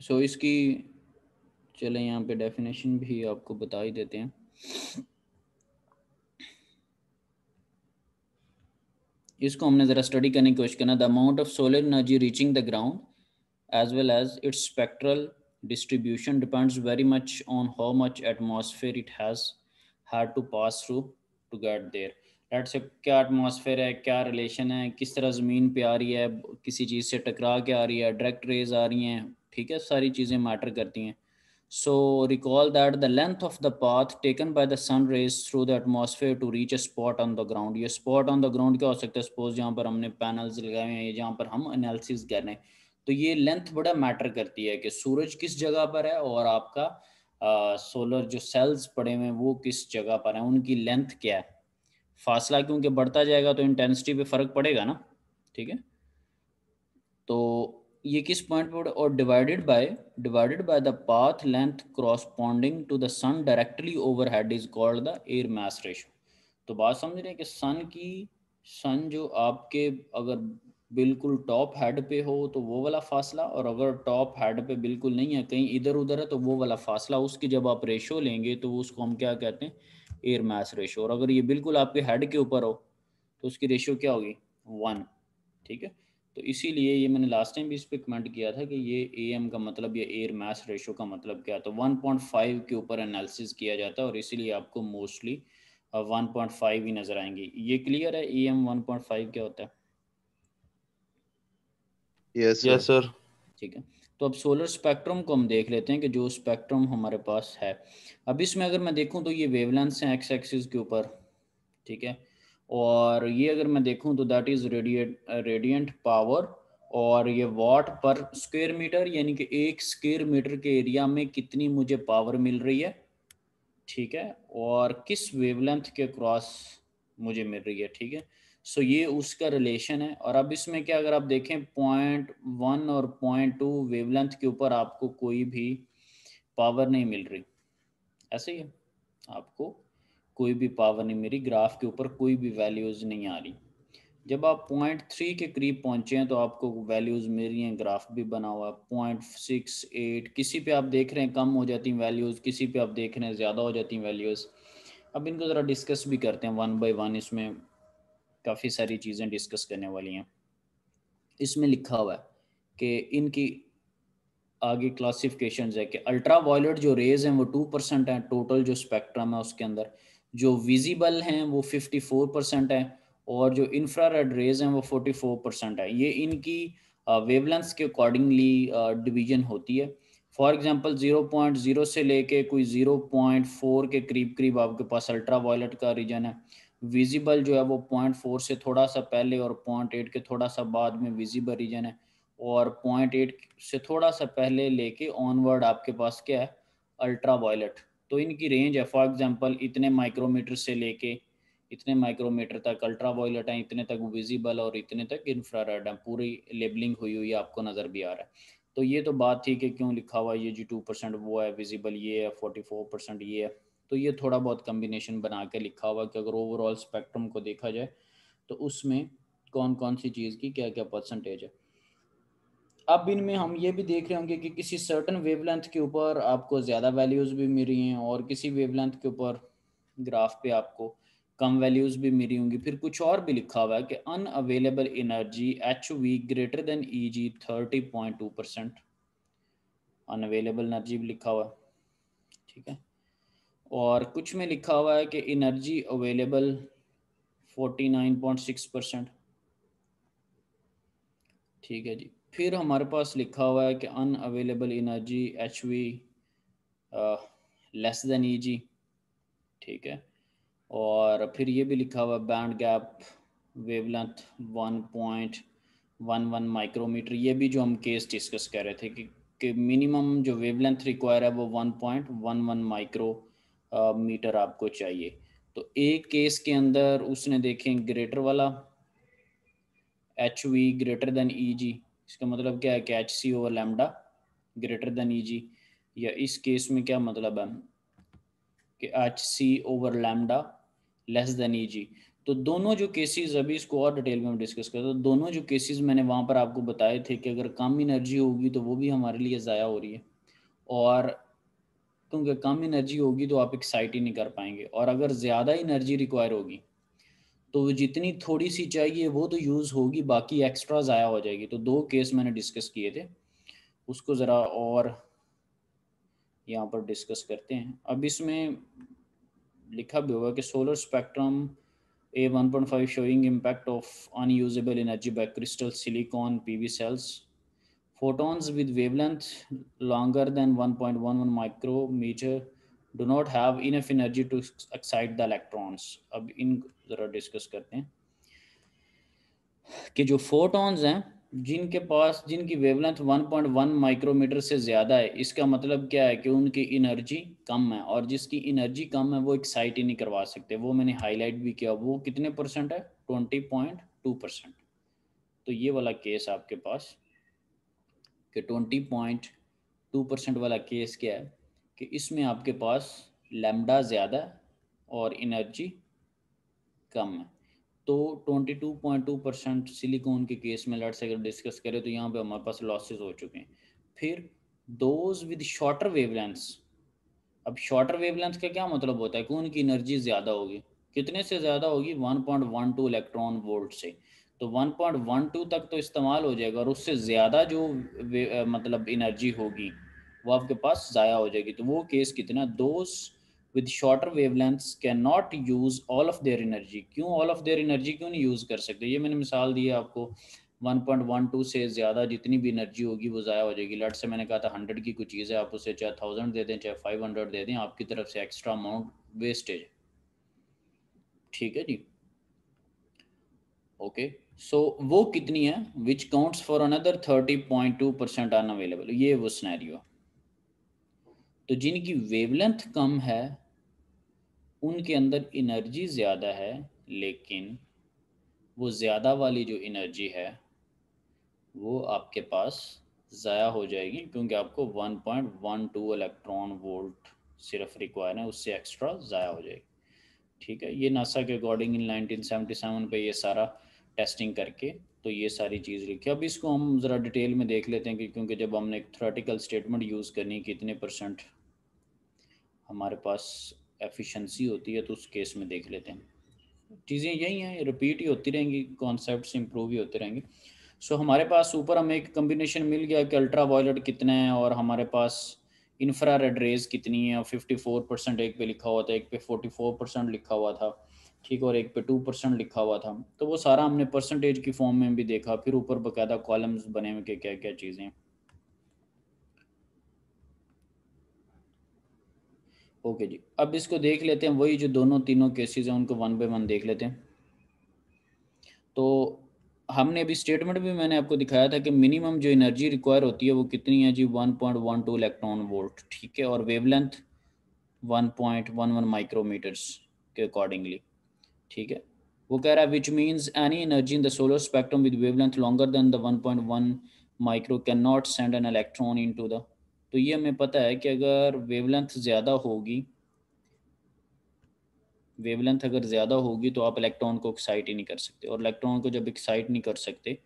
सो इसकी चले यहाँ पे डेफिनेशन भी आपको बता ही देते हैं। इसको हमने ज़रा स्टडी करने की कोशिश करना। The amount of solar energy reaching the ground as well as its spectral distribution depends very much on how much atmosphere it has had to pass through to get there. Let's say क्या atmosphere है, क्या relation है, किस तरह ज़मीन पे आ रही है, किसी चीज़ से टकरा के आ रही है, direct rays आ रही हैं, ठीक है, सारी चीज़ें मैटर करती हैं। So recall that the length of the path taken by the sun rays through the atmosphere to reach a spot on the ground. ये spot on the ground क्या हो सकता है, सपोज जहाँ पर हमने पैनल्स लगाए हैं या जहाँ पर हम एनालिसिस कर रहे हैं, तो ये लेंथ बड़ा मैटर करती है कि सूरज किस जगह पर है और आपका सोलर जो सेल्स पड़े हुए हैं वो किस जगह पर है, उनकी लेंथ क्या है। फासला क्योंकि बढ़ता जाएगा तो इंटेंसिटी पे फर्क पड़ेगा ना, ठीक है। तो ये किस पॉइंट पे, और divided by the path length corresponding to the sun directly overhead is called the air mass ratio. तो बात समझ रहे हैं कि सन जो आपके अगर बिल्कुल टॉप हेड पे हो तो वो वाला फासला, और अगर टॉप हेड पे बिल्कुल नहीं है, कहीं इधर उधर है, तो वो वाला फासला, उसकी जब आप रेशो लेंगे तो उसको हम क्या कहते हैं, एयर मास रेशो। और अगर ये बिल्कुल आपके हेड के ऊपर हो तो उसकी रेशो क्या होगी, 1। ठीक है, तो इसीलिए ये मैंने लास्ट टाइम भी इस पर कमेंट किया था कि ये AM का मतलब, ये एयर मास रेशो का मतलब क्या है, तो 1.5 के ऊपर एनालिसिस किया जाता है और इसीलिए आपको मोस्टली 1.5 ही नज़र आएंगे। ये क्लियर है, AM 1.5 क्या होता है? Yes yes sir. ठीक है, तो अब सोलर स्पेक्ट्रम को हम देख लेते हैं कि जो स्पेक्ट्रम हमारे पास है। अब इसमें अगर मैं देखूं तो ये वेवलेंथ्स हैं एक्स एक्सिस के ऊपर, ठीक है, और ये अगर मैं देखूं तो दैट इज रेडिएंट पावर, और ये वाट पर स्क्वायर मीटर, यानी कि 1 स्क्वायर मीटर के एरिया में कितनी मुझे पावर मिल रही है, ठीक है, और किस वेवलेंथ के क्रॉस मुझे मिल रही है। ठीक है, सो ये उसका रिलेशन है। और अब इसमें क्या, अगर आप देखें 0.1 और 0.2 वेवलेंथ के ऊपर आपको कोई भी पावर नहीं मिल रही, ऐसे ही है, आपको कोई भी पावर नहीं मिली, ग्राफ के ऊपर कोई भी वैल्यूज़ नहीं आ रही। जब आप 0.3 के करीब पहुंचे हैं तो आपको वैल्यूज़ मिल रही हैं, ग्राफ भी बना हुआ है 0.68, किसी पे आप देख रहे हैं कम हो जाती हैं वैल्यूज़, किसी पे आप देख रहे हैं ज़्यादा हो जाती हैं वैल्यूज़। अब इनको ज़रा डिस्कस भी करते हैं 1 बाय 1, इसमें काफ़ी सारी चीज़ें डिस्कस करने वाली हैं। इसमें लिखा हुआ है कि इनकी आगे क्लासिफिकेशंस है कि अल्ट्रा वायलेट जो रेज हैं वो 2% हैं टोटल जो स्पेक्ट्रम है उसके अंदर, जो विजिबल हैं वो 54% है, और जो इंफ्रारेड रेज हैं वो 44% है। ये इनकी वेवलेंथ्स के अकॉर्डिंगली डिवीजन होती है। फॉर एग्जांपल 0.0 से लेके कोई 0.4 के करीब करीब आपके पास अल्ट्रा वायलेट का रीजन है। विजिबल जो है वो 0.4 से थोड़ा सा पहले और 0.8 के थोड़ा सा बाद में विजिबल रीजन है, और 0.8 से थोड़ा सा पहले लेके ऑनवर्ड आपके पास क्या है, अल्ट्रा वायलेट। तो इनकी रेंज है, फॉर एग्जांपल इतने माइक्रोमीटर से लेके इतने माइक्रोमीटर तक अल्ट्रा वायलेट है, इतने तक विजिबल और इतने तक इंफ्रारेड है, पूरी लेबलिंग हुई हुई आपको नज़र भी आ रहा है। तो ये तो बात थी कि क्यों लिखा हुआ है ये जी 2% वो है, विजिबल ये है, 44% ये है। तो ये थोड़ा बहुत कम्बिनेशन बना के लिखा हुआ कि अगर ओवरऑल स्पेक्ट्रम को देखा जाए तो उसमें कौन कौन सी चीज़ की क्या क्या परसेंटेज है। अब इनमें हम ये भी देख रहे होंगे कि किसी सर्टन वेवलेंथ के ऊपर आपको ज़्यादा वैल्यूज़ भी मिल रही हैं और किसी वेवलेंथ के ऊपर ग्राफ पे आपको कम वैल्यूज़ भी मिली होंगी। फिर कुछ और भी लिखा हुआ है कि unavailable energy HV greater than EG 30.2%, unavailable energy भी लिखा हुआ है, ठीक है। और कुछ में लिखा हुआ है कि एनर्जी अवेलेबल 49.6%, ठीक है जी। फिर हमारे पास लिखा हुआ है कि unavailable energy HV less then EG, ठीक है। और फिर ये भी लिखा हुआ है बैंड गैप वेवलेंथ 1.11 माइक्रोमीटर, ये भी जो हम केस डिस्कस कर रहे थे कि कि मिनिमम जो वेवलेंथ रिक्वायर है वो 1.11 माइक्रो मीटर आपको चाहिए। तो एक केस के अंदर उसने देखें ग्रेटर वाला H V greater than E G, इसका मतलब क्या है कि H C over lambda greater than E G, या इस केस में क्या मतलब है कि H C over lambda less than E G. तो दोनों जो केसेस, अभी इसको और डिटेल में हम डिस्कस करते हैं, तो दोनों जो केसेस मैंने वहाँ पर आपको बताए थे कि अगर कम एनर्जी होगी तो वो भी हमारे लिए ज़ाया हो रही है, और क्योंकि कम एनर्जी होगी तो आप एक्साइट ही नहीं कर पाएंगे, और अगर ज़्यादा एनर्जी रिक्वायर होगी तो जितनी थोड़ी सी चाहिए वो तो यूज़ होगी, बाकी एक्स्ट्रा ज़ाया हो जाएगी। तो दो केस मैंने डिस्कस किए थे, उसको ज़रा और यहाँ पर डिस्कस करते हैं। अब इसमें लिखा भी होगा कि solar spectrum A1.5 showing impact of unusable energy by crystal silicon PV cells. Photons with wavelength longer than 1.11 micrometer do not have enough energy to excite the electrons. अब इन ज़रा डिस्कस करते हैं कि जो फोटॉन्स हैं जिनकी वेवलेंथ 1.1 माइक्रोमीटर से ज़्यादा है, इसका मतलब क्या है कि उनकी एनर्जी कम है, और जिसकी एनर्जी कम है वो एक्साइट ही नहीं करवा सकते। वो मैंने हाईलाइट भी किया, वो कितने परसेंट है, 20.2%। तो ये वाला केस आपके पास कि 20.2% वाला केस क्या है कि इसमें आपके पास लैम्डा ज़्यादा है और एनर्जी कम है। तो 22.2% सिलिकॉन के केस में लेट्स अगर डिस्कस करें तो यहाँ पे हमारे पास लॉसेस हो चुके हैं। फिर दोज विद शॉर्टर वेवलेंथ्स, अब शॉर्टर वेवलेंथ का क्या मतलब होता है कि उनकी एनर्जी ज़्यादा होगी, कितने से ज़्यादा होगी, 1.12 इलेक्ट्रॉन वोल्ट से। तो 1.12 तक तो इस्तेमाल हो जाएगा, और उससे ज़्यादा जो मतलब एनर्जी होगी वो आपके पास ज़ाया हो जाएगी। तो वो केस कितना, those with shorter wavelengths cannot use all of their energy। क्यों all of their energy क्यों नहीं यूज़ कर सकते, ये मैंने मिसाल दी है आपको। 1.12 से ज़्यादा जितनी भी एनर्जी होगी वो ज़ाया हो जाएगी। लट से मैंने कहा था 100 की कुछ चीज़ है, आप उसे चाहे 1000 दे दें चाहे 500 दे दें, आपकी तरफ से एक्स्ट्रा अमाउंट वेस्टेज। ठीक है जी, ओके। सो वो कितनी है, विच काउंट्स फॉर अनदर 30.2% अनअवेलेबल, ये वो सिनेरियो। तो जिनकी वेवलेंथ कम है उनके अंदर एनर्जी ज़्यादा है, लेकिन वो ज़्यादा वाली जो एनर्जी है वो आपके पास ज़ाया हो जाएगी, क्योंकि आपको 1.12 इलेक्ट्रॉन वोल्ट सिर्फ रिक्वायर है, उससे एक्स्ट्रा ज़ाया हो जाएगी। ठीक है, ये नासा के अकॉर्डिंग इन 1977 पे ये सारा टेस्टिंग करके तो ये सारी चीज़ लिखी। अब इसको हम ज़रा डिटेल में देख लेते हैं कि क्योंकि जब हमने एक थ्योरेटिकल स्टेटमेंट यूज़ करनी कितने परसेंट हमारे पास एफिशिएंसी होती है, तो उस केस में देख लेते हैं। चीज़ें यही हैं, रिपीट ही होती रहेंगी, कॉन्सेप्ट्स इंप्रूव ही होते रहेंगे। सो हमारे पास ऊपर हमें एक कम्बिनेशन मिल गया कि अल्ट्रा वायलेट कितना है, और हमारे पास इंफ्रारेड रेज कितनी है, और 54% एक पे लिखा हुआ था, एक पे 44% लिखा हुआ था, ठीक, और एक पे 2% लिखा हुआ था। तो वो सारा हमने परसेंटेज की फॉर्म में भी देखा, फिर ऊपर बाकायदा कॉलम्स बने हुए कि क्या क्या चीज़ें। ओके जी, अब इसको देख लेते हैं, वही जो दोनों तीनों केसेस हैं उनको वन बाय वन देख लेते हैं। तो हमने अभी स्टेटमेंट भी मैंने आपको दिखाया था कि मिनिमम जो एनर्जी रिक्वायर होती है वो कितनी है जी, 1.12 इलेक्ट्रॉन वोल्ट, ठीक है, और वेवलेंथ 1.11 माइक्रोमीटर्स के अकॉर्डिंगली, ठीक है। वो कह रहा है which means any energy in the solar spectrum with wavelength longer than the 1.1 micro can not send an electron into the. तो ये हमें पता है कि अगर वेवलेंथ ज़्यादा होगी, वेवलेंथ अगर ज़्यादा होगी तो आप इलेक्ट्रॉन को एक्साइट ही नहीं कर सकते, और इलेक्ट्रॉन को जब एक्साइट नहीं कर सकते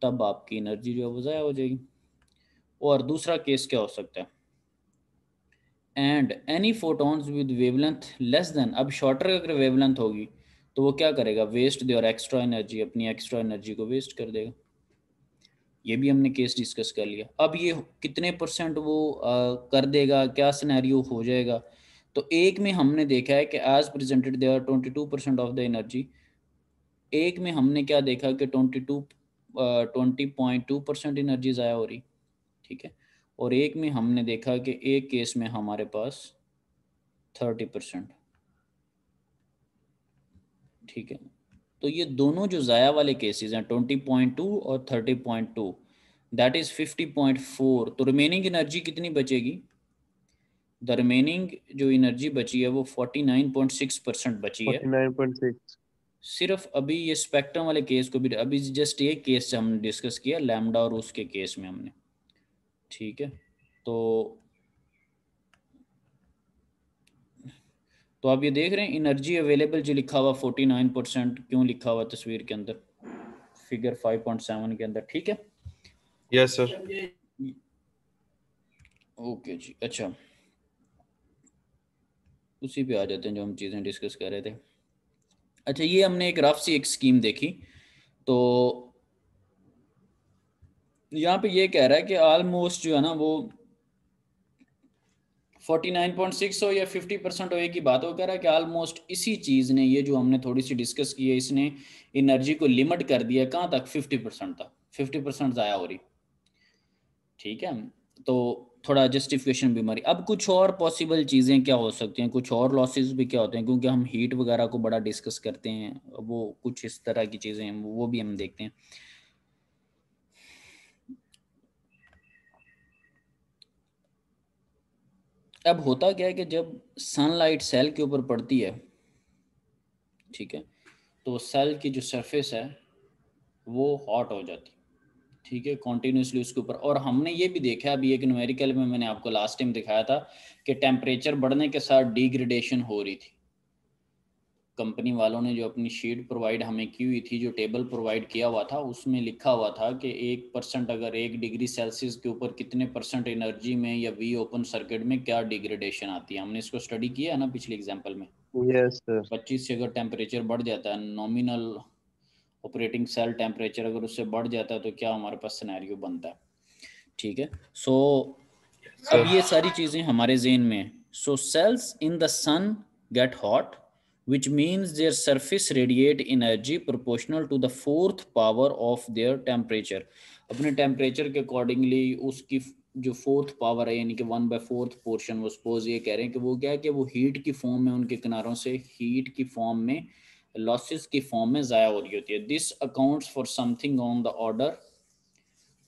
तब आपकी एनर्जी जो है वो ज़ाया हो जाएगी। और दूसरा केस क्या हो सकता है, and any photons with wavelength less than, अब शॉर्टर अगर वेवलेंथ होगी तो वो क्या करेगा, वेस्ट दे और एक्स्ट्रा एनर्जी, अपनी एक्स्ट्रा एनर्जी को वेस्ट कर देगा। ये भी हमने केस डिस्कस कर लिया। अब ये कितने परसेंट वो कर देगा, क्या सिनेरियो हो जाएगा। तो एक में हमने देखा है कि as presented they are 22% of the energy. एक में हमने क्या देखा कि 20.2% एनर्जी ज़ाया हो रही, ठीक है, और एक में हमने देखा कि एक केस में हमारे पास 30%, ठीक है। तो ये दोनों जो ज़ाया वाले केसेस हैं 20.2 और 30.2, दैट इज 50.4। तो रिमेनिंग एनर्जी कितनी बचेगी? द रिमेनिंग जो एनर्जी बची है वो 49.6% बची है। 49.6। सिर्फ अभी ये स्पेक्ट्रम वाले केस को भी, अभी जस्ट एक केस से हमने डिस्कस किया लैम्डा और उसके केस में हमने, ठीक है। तो आप ये देख रहे हैं एनर्जी अवेलेबल जो लिखा हुआ 49% क्यों लिखा हुआ तस्वीर के अंदर, फिगर 5.7 के अंदर, ठीक है। Yes sir. ओके जी, अच्छा उसी पे आ जाते हैं जो हम चीज़ें डिस्कस कर रहे थे। अच्छा, ये हमने एक रफ सी एक स्कीम देखी। तो यहाँ पे ये कह रहा है कि ऑलमोस्ट जो है ना वो 49.6 हो या 50% हो, एक ही बात। वो कह रहा है कि ऑलमोस्ट इसी चीज़ ने, ये जो हमने थोड़ी सी डिस्कस की है, इसने एनर्जी को लिमिट कर दिया कहाँ तक? 50% तक। 50% ज़ाया हो रही, ठीक है। तो थोड़ा जस्टिफिकेशन बीमारी। अब कुछ और पॉसिबल चीज़ें क्या हो सकती हैं, कुछ और लॉसेस भी क्या होते हैं, क्योंकि हम हीट वगैरह को बड़ा डिस्कस करते हैं, वो कुछ इस तरह की चीज़ें हैं वो भी हम देखते हैं। अब होता क्या है कि जब सनलाइट सेल के ऊपर पड़ती है, ठीक है, तो सेल की जो सरफेस है वो हॉट हो जाती, ठीक है, कॉन्टिन्यूसली उसके ऊपर। और हमने ये भी देखा, अभी एक न्यूमेरिकल में मैंने आपको लास्ट टाइम दिखाया था कि टेम्परेचर बढ़ने के साथ डिग्रेडेशन हो रही थी। कंपनी वालों ने जो अपनी शीट प्रोवाइड हमें की हुई थी, जो टेबल प्रोवाइड किया हुआ था, उसमें लिखा हुआ था कि 1% अगर 1 डिग्री सेल्सियस के ऊपर कितने % एनर्जी में या वी ओपन सर्किट में क्या डिग्रेडेशन आती है। हमने इसको स्टडी किया है ना पिछले एग्जाम्पल में। Yes sir. 25 से अगर टेम्परेचर बढ़ जाता है, नॉमिनल ऑपरेटिंग सेल टेम्परेचर अगर उससे बढ़ जाता है तो क्या हमारे पास सिनेरियो बनता है, ठीक है। सो अब ये सारी चीज़ें हमारे ज़हन में हैं। So cells in the sun get hot which means their surface radiate energy proportional to the fourth power of their temperature। अपने टेम्परेचर के अकॉर्डिंगली उसकी जो फोर्थ पावर है, यानी कि 1/4 पोर्शन, वो सपोज ये कह रहे हैं कि वो क्या है कि वो हीट की फॉर्म में उनके किनारों से हीट की फॉर्म में, लॉसेस की फॉर्म में ज़ाया हो रही होती है। This accounts for something on the order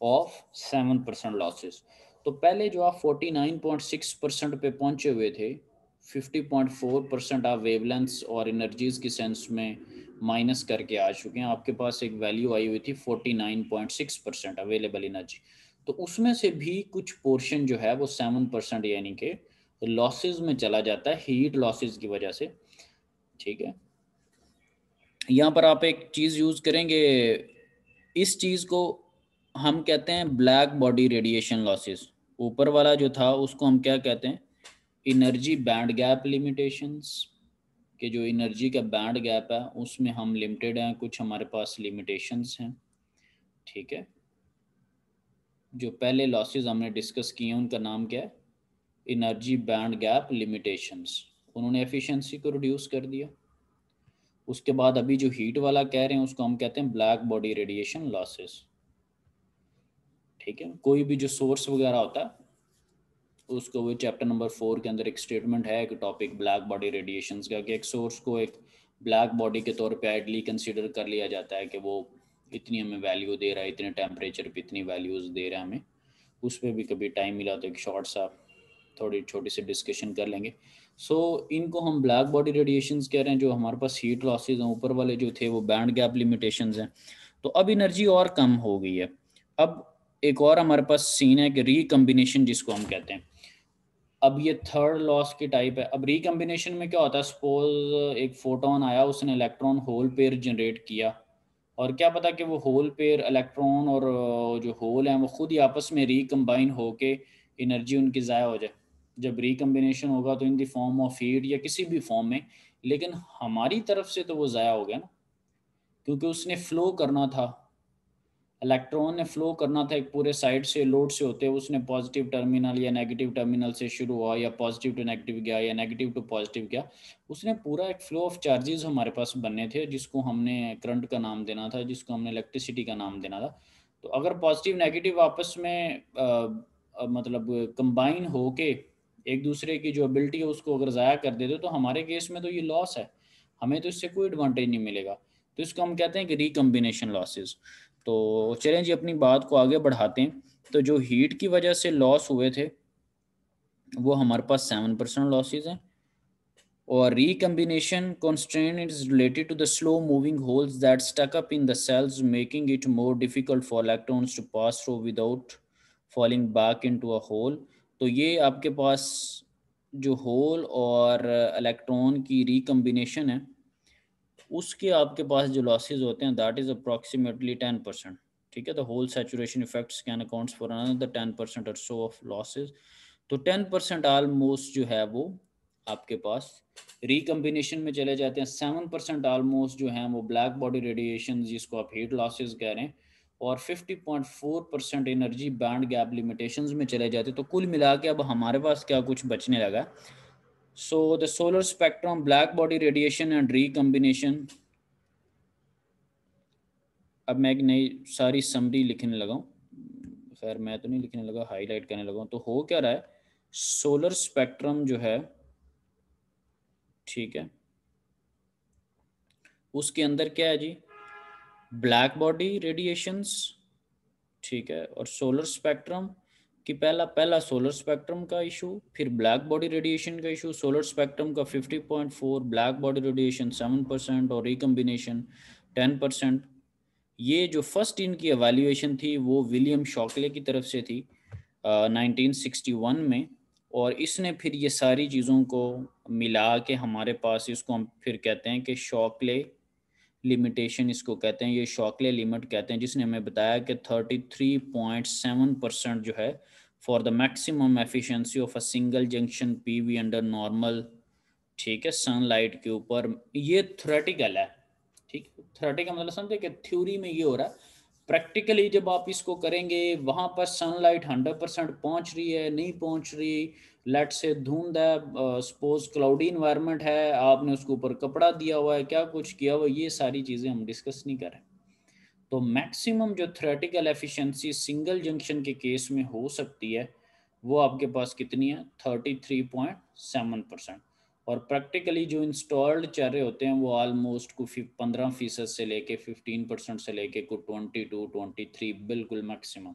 of 7% losses. तो पहले जो आप 49.6% पे पहुंचे हुए थे, 50.4% आप वेवलेंथ्स और एनर्जीज की सेंस में माइनस करके आ चुके हैं। आपके पास एक वैल्यू आई हुई थी 49.6% अवेलेबल एनर्जी। तो उसमें से भी कुछ पोर्शन जो है वो 7% यानी कि लॉसेस में चला जाता है, हीट लॉसेस की वजह से, ठीक है। यहाँ पर आप एक चीज़ यूज़ करेंगे, इस चीज़ को हम कहते हैं ब्लैक बॉडी रेडिएशन लॉसेस। ऊपर वाला जो था उसको हम क्या कहते हैं? एनर्जी बैंड गैप लिमिटेशंस, के जो एनर्जी का बैंड गैप है उसमें हम लिमिटेड हैं, कुछ हमारे पास लिमिटेशंस हैं, ठीक है। जो पहले लॉसेस हमने डिस्कस किए हैं उनका नाम क्या है? Energy band gap limitations. उन्होंने एफिशिएंसी को रिड्यूस कर दिया। उसके बाद अभी जो हीट वाला कह रहे हैं उसको हम कहते हैं ब्लैक बॉडी रेडिएशन लॉसेस, ठीक है। कोई भी जो सोर्स वगैरह होता है उसको, वो चैप्टर नंबर 4 के अंदर एक स्टेटमेंट है, एक टॉपिक ब्लैक बॉडी रेडिएशंस का, कि एक सोर्स को एक ब्लैक बॉडी के तौर पे आइडली कंसीडर कर लिया जाता है कि वो इतनी हमें वैल्यू दे रहा है, इतने टेम्परेचर पे इतनी वैल्यूज़ दे रहा है हमें। उस पर भी कभी टाइम मिला तो एक शॉर्ट सा थोड़ी छोटी सी डिस्कशन कर लेंगे। सो इनको हम ब्लैक बॉडी रेडिएशंस कह रहे हैं। जो हमारे पास हीट लॉसेज हैं ऊपर वाले जो थे वो बैंड गैप लिमिटेशंस हैं। तो अब एनर्जी और कम हो गई है। अब एक और हमारे पास सीन है कि रिकम्बिनेशन जिसको हम कहते हैं। अब ये थर्ड लॉस की टाइप है। अब रिकम्बिनेशन में क्या होता है, सपोज एक फोटोन आया, उसने इलेक्ट्रॉन होल पेयर जनरेट किया, और क्या पता कि वो होल पेयर इलेक्ट्रॉन और जो होल हैं वो खुद ही आपस में रिकम्बाइन होके एनर्जी उनकी ज़ाया हो जाए। जब रिकम्बिनेशन होगा तो in the form of heat या किसी भी फॉर्म में, लेकिन हमारी तरफ से तो वो ज़ाया हो गया ना, क्योंकि उसने फ्लो करना था, इलेक्ट्रॉन ने फ्लो करना था एक पूरे साइड से, लोड से होते हुए उसने पॉजिटिव टर्मिनल या नेगेटिव टर्मिनल से शुरू हुआ, या पॉजिटिव टू नेगेटिव गया, या नेगेटिव टू पॉजिटिव गया। उसने पूरा एक फ्लो ऑफ चार्जेस हमारे पास बनने थे, जिसको हमने करंट का नाम देना था, जिसको हमने इलेक्ट्रिसिटी का नाम देना था। तो अगर पॉजिटिव नेगेटिव आपस में मतलब कंबाइन होके एक दूसरे की जो एबिलिटी है उसको अगर ज़ाया कर देते तो हमारे केस में तो ये लॉस है, हमें तो इससे कोई एडवांटेज नहीं मिलेगा। तो इसको हम कहते हैं कि रिकम्बिनेशन लॉसेस। तो चलें जी अपनी बात को आगे बढ़ाते हैं। तो जो हीट की वजह से लॉस हुए थे वो हमारे पास 7% लॉसेज हैं, और recombination constraint is related to the slow moving holes that stuck up in the cells, making it more difficult for electrons to pass through without falling back into a hole. तो ये आपके पास जो whole और electron की recombination है उसके आपके पास जो लॉसेज होते हैं दैट इज अप्रॉक्सीमेटली 10%। ठीक है, तो hole saturation effects can accounts for another 10% और सो ऑफ लॉसेज। तो 10% ऑलमोस्ट जो है वो आपके पास रिकम्बिनेशन में चले जाते हैं। 7% ऑलमोस्ट जो है वो ब्लैक बॉडी रेडिएशन जिसको आप हीट लॉसेज कह रहे हैं, और 50.4% एनर्जी बैंड गैप लिमिटेशंस में चले जाते हैं। तो कुल मिला के अब हमारे पास क्या कुछ बचने लगा। So the solar spectrum, black body radiation and recombination। अब मैं एक नई सारी समरी लिखने लगा हूँ, खैर मैं तो नहीं लिखने लगा, हाईलाइट करने लगा हूँ। तो हो क्या रहा है, सोलर स्पेक्ट्रम जो है, ठीक है, उसके अंदर क्या है जी, ब्लैक बॉडी रेडिएशंस, ठीक है, और सोलर स्पेक्ट्रम कि पहला सोलर स्पेक्ट्रम का इशू, फिर ब्लैक बॉडी रेडिएशन का इशू। सोलर स्पेक्ट्रम का 50.4, ब्लैक बॉडी रेडिएशन 7% और रिकम्बिनेशन 10%। ये जो फर्स्ट इनकी एवेल्यूएशन थी वो विलियम शॉकले की तरफ से थी 1961 में, और इसने फिर ये सारी चीज़ों को मिला के हमारे पास इसको हम फिर कहते हैं कि शॉकले लिमिटेशन इसको कहते हैं, ये शॉकले लिमिट कहते हैं, जिसने हमें बताया कि 33.7% जो है for the maximum efficiency of a single junction PV under normal, ठीक है, सनलाइट के ऊपर। ये थ्योरेटिकल है, ठीक, थ्योरेटिकल मतलब समझे कि थ्योरी में ये हो रहा है, प्रैक्टिकली जब आप इसको करेंगे वहाँ पर सनलाइट 100% पहुँच रही है, नहीं पहुँच रही, लेट से धुंध है, सपोज क्लाउडी इन्वायरमेंट है, आपने उसके ऊपर कपड़ा दिया हुआ है, क्या कुछ किया हुआ है, ये सारी चीज़ें हम डिस्कस नहीं कर रहे। तो मैक्सिमम जो थ्योरेटिकल एफिशिएंसी सिंगल जंक्शन के केस में हो सकती है वो आपके पास कितनी है, 33.7%, और प्रैक्टिकली जो इंस्टॉल्ड चल रहे होते हैं वो ऑलमोस्ट को 15% से लेके 15% से लेके को 22-23 बिल्कुल मैक्सिमम,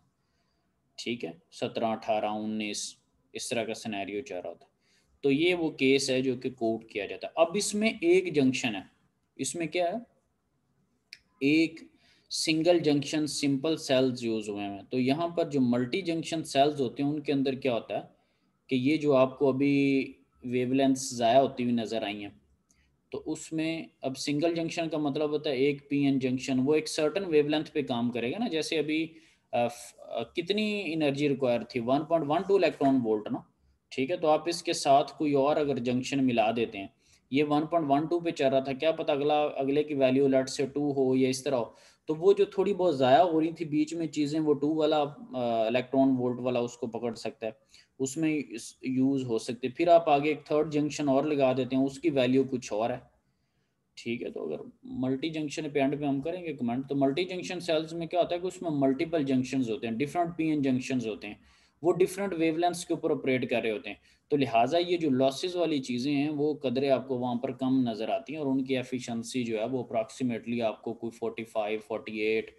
ठीक है, 17, 18, 19 इस तरह का सिनेरियो चल रहा होता है। तो ये वो केस है जो कि कोट किया जाता है। अब इसमें एक जंक्शन है, इसमें क्या है, एक single junction simple cells use हुए हैं। तो यहाँ पर जो मल्टी जंक्शन सेल्स होते हैं उनके अंदर क्या होता है कि ये जो आपको अभी वेवलेंथ्स ज़ाया होती हुई नज़र आई हैं, तो उसमें अब सिंगल जंक्शन का मतलब होता है एक पीएन जंक्शन, वो एक सर्टन वेवलेंथ पे काम करेगा ना। जैसे अभी कितनी एनर्जी रिक्वायर थी, 1.12 इलेक्ट्रॉन वोल्ट ना, ठीक है, तो आप इसके साथ कोई और अगर जंक्शन मिला देते हैं, ये 1.12 पे चल रहा था, क्या पता अगले की वैल्यू लेट से 2 हो या इस तरह हो, तो वो जो थोड़ी बहुत ज़ाया हो रही थी बीच में चीज़ें, वो 2 वाला इलेक्ट्रॉन वोल्ट वाला उसको पकड़ सकता है, उसमें यूज़ हो सकते। फिर आप आगे एक थर्ड जंक्शन और लगा देते हैं, उसकी वैल्यू कुछ और है, ठीक है। तो अगर मल्टी जंक्शन पे एंड पे हम करेंगे कमेंट, तो मल्टी जंक्शन सेल्स में क्या होता है कि उसमें मल्टीपल जंक्शंस होते हैं, डिफरेंट पीएन जंक्शंस होते हैं, वो डिफरेंट वेवलेंथ्स के ऊपर ऑपरेट कर रहे होते हैं। तो लिहाजा ये जो लॉसेज वाली चीज़ें हैं वो कदरे आपको वहाँ पर कम नज़र आती हैं, और उनकी एफिशिएंसी जो है वो अप्रॉक्सीमेटली आपको कोई 45, 48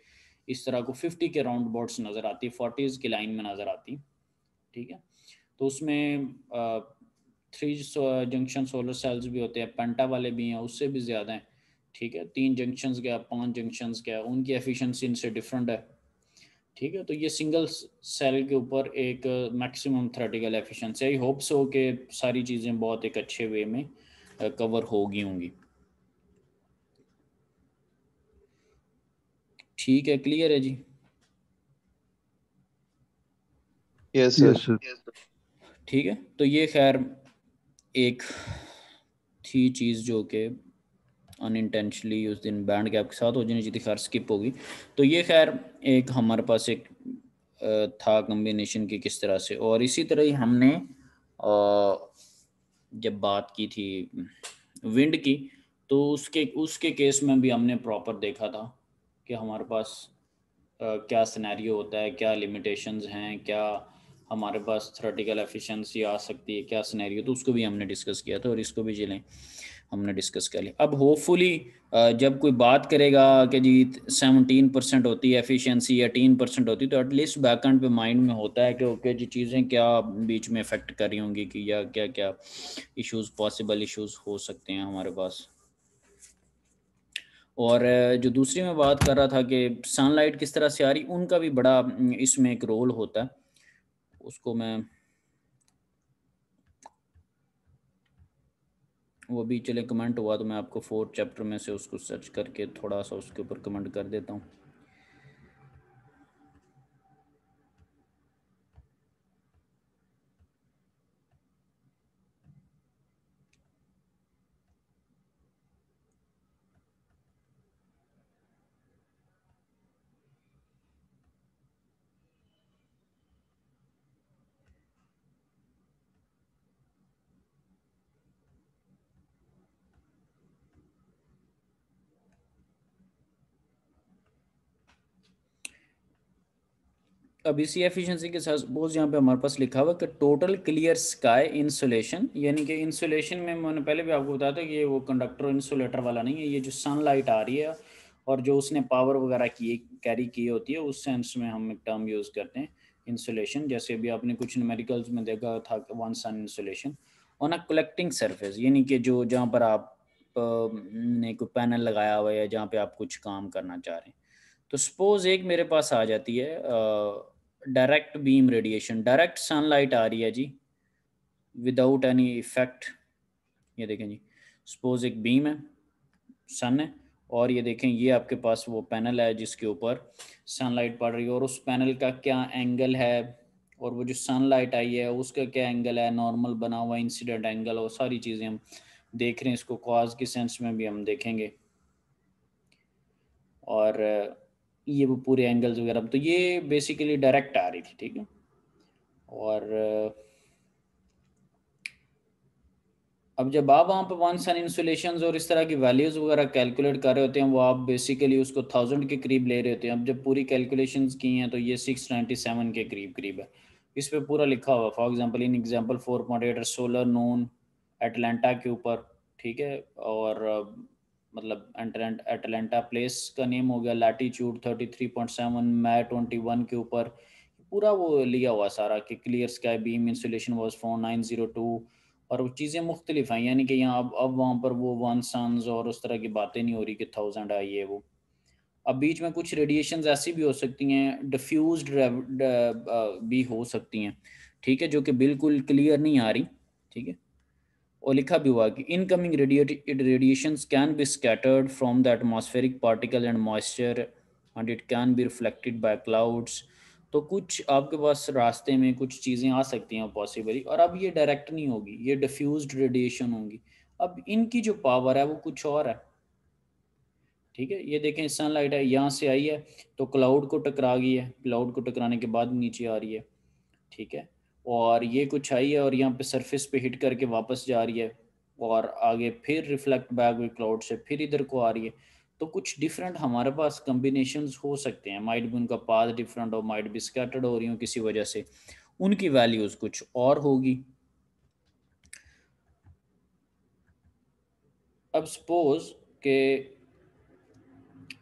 इस तरह को 50 के राउंड अबाउट्स नज़र आती है, 40s की लाइन में नज़र आती, ठीक है। तो उसमें 3 जंक्शन सोलर सेल्स भी होते हैं, पेंटा वाले भी हैं, उससे भी ज़्यादा हैं, ठीक है, 3 जंक्शंस क्या 5 जंक्शंस क्या, उनकी एफिशिएंसी इनसे डिफरेंट है, ठीक है। तो ये सिंगल सेल के ऊपर एक maximum theoretical efficiency. I hope so कि सारी चीज़ें बहुत एक अच्छे वे में कवर होगी होंगी, ठीक है, क्लियर है जी? Yes sir. ठीक है, तो ये खैर एक थी चीज़ जो कि अनइंटेंशनली उस दिन बैंड गैप के साथ हो जानी चाहिए, खैर स्किप होगी। तो ये खैर एक हमारे पास एक था कम्बिनेशन की किस तरह से, और इसी तरह ही हमने जब बात की थी विंड की, तो उसके केस में भी हमने प्रॉपर देखा था कि हमारे पास क्या सिनेरियो होता है, क्या लिमिटेशंस हैं, क्या हमारे पास थ्योरेटिकल एफिशिएंसी आ सकती है, क्या सिनेरियो, तो उसको भी हमने डिस्कस किया था, और इसको भी चलें हमने डिस्कस कर लिया। अब होपफुली जब कोई बात करेगा कि जी 17% होती है एफिशिएंसी या 18% होती है, तो एटलीस्ट बैकएंड पे माइंड में होता है कि ओके जी चीज़ें क्या बीच में इफेक्ट कर रही होंगी कि या क्या क्या इश्यूज, पॉसिबल इश्यूज हो सकते हैं हमारे पास। और जो दूसरी मैं बात कर रहा था कि सनलाइट किस तरह से आ रही, उनका भी बड़ा इसमें एक रोल होता है। उसको मैं वो भी चले कमेंट हुआ तो मैं आपको 4th चैप्टर में से उसको सर्च करके थोड़ा सा उसके ऊपर कमेंट कर देता हूँ। अब इसी एफिशिएंसी के साथ सपोज यहाँ पे हमारे पास लिखा हुआ कि टोटल क्लियर स्काई इंसुलेशन, यानी कि इंसुलेशन में मैंने पहले भी आपको बताया था कि ये वो कंडक्टर इंसुलेटर वाला नहीं है, ये जो सनलाइट आ रही है और जो उसने पावर वगैरह की कैरी की होती है, उस सेंस में हम एक टर्म यूज़ करते हैं इंसुलेशन। जैसे अभी आपने कुछ न्यूमेरिकल्स में देखा था one sun insulation on a collecting surface, यानी कि जो जहाँ पर आप ने कोई पैनल लगाया हुआ है जहाँ पे आप कुछ काम करना चाह रहे हैं। तो सपोज एक मेरे पास आ जाती है direct beam radiation, direct sunlight आ रही है जी विदाउट एनी इफेक्ट। ये देखें जी, सपोज एक बीम है, सन है, और ये देखें ये आपके पास वो पैनल है जिसके ऊपर सनलाइट पड़ रही है, और उस पैनल का क्या एंगल है, और वो जो सनलाइट आई है उसका क्या एंगल है, नॉर्मल बना हुआ, इंसिडेंट एंगल, और सारी चीज़ें हम देख रहे हैं। इसको कॉज के सेंस में भी हम देखेंगे, और ये वो पूरे एंगल्स वगैरह। तो ये बेसिकली डायरेक्ट आ रही थी, ठीक है। और अब जब आप वहाँ पर वन सन इंसुलेशन और इस तरह की वैल्यूज़ वगैरह कैलकुलेट कर रहे होते हैं, वो आप बेसिकली उसको 1000 के करीब ले रहे होते हैं। अब जब पूरी कैलकुलेशंस की हैं तो ये 697 के करीब करीब है। इस पे पूरा लिखा हुआ, for example in example 4.8 solar Noon Atlanta के ऊपर, ठीक है। और मतलब एटलांटा प्लेस का नेम हो गया, लैटीट्यूड 33.7, मै 21 के ऊपर पूरा वो लिया हुआ सारा कि clear sky beam insulation was found 902, और वो चीज़ें मुख्तलिफ हैं, यानी कि यहाँ अब वहाँ पर वो वन सन्स और उस तरह की बातें नहीं हो रही कि 1000 आई है वो। अब बीच में कुछ रेडिएशंस ऐसी भी हो सकती हैं, डिफ्यूज्ड भी हो सकती हैं, ठीक है, जो कि बिल्कुल क्लियर नहीं आ रही, ठीक है। और लिखा भी हुआ कि incoming radiations can be scattered from the atmospheric particle and moisture and it can be reflected by clouds. तो कुछ आपके पास रास्ते में कुछ चीज़ें आ सकती हैं पॉसिबली, और अब ये डायरेक्ट नहीं होगी, ये डिफ्यूज्ड रेडिएशन होंगी। अब इनकी जो पावर है वो कुछ और है, ठीक है। ये देखें सनलाइट है, यहाँ से आई है तो क्लाउड को टकरा गई है, क्लाउड को टकराने के बाद नीचे आ रही है, ठीक है। और ये कुछ आई है और यहाँ पे सरफेस पे हिट करके वापस जा रही है, और आगे फिर रिफ्लेक्ट बैक हुई क्लाउड से फिर इधर को आ रही है। तो कुछ डिफरेंट हमारे पास कम्बिनेशंस हो सकते हैं, माइट भी उनका पाथ डिफरेंट हो, माइट भी स्कैटर्ड हो रही हो किसी वजह से, उनकी वैल्यूज कुछ और होगी। अब सपोज के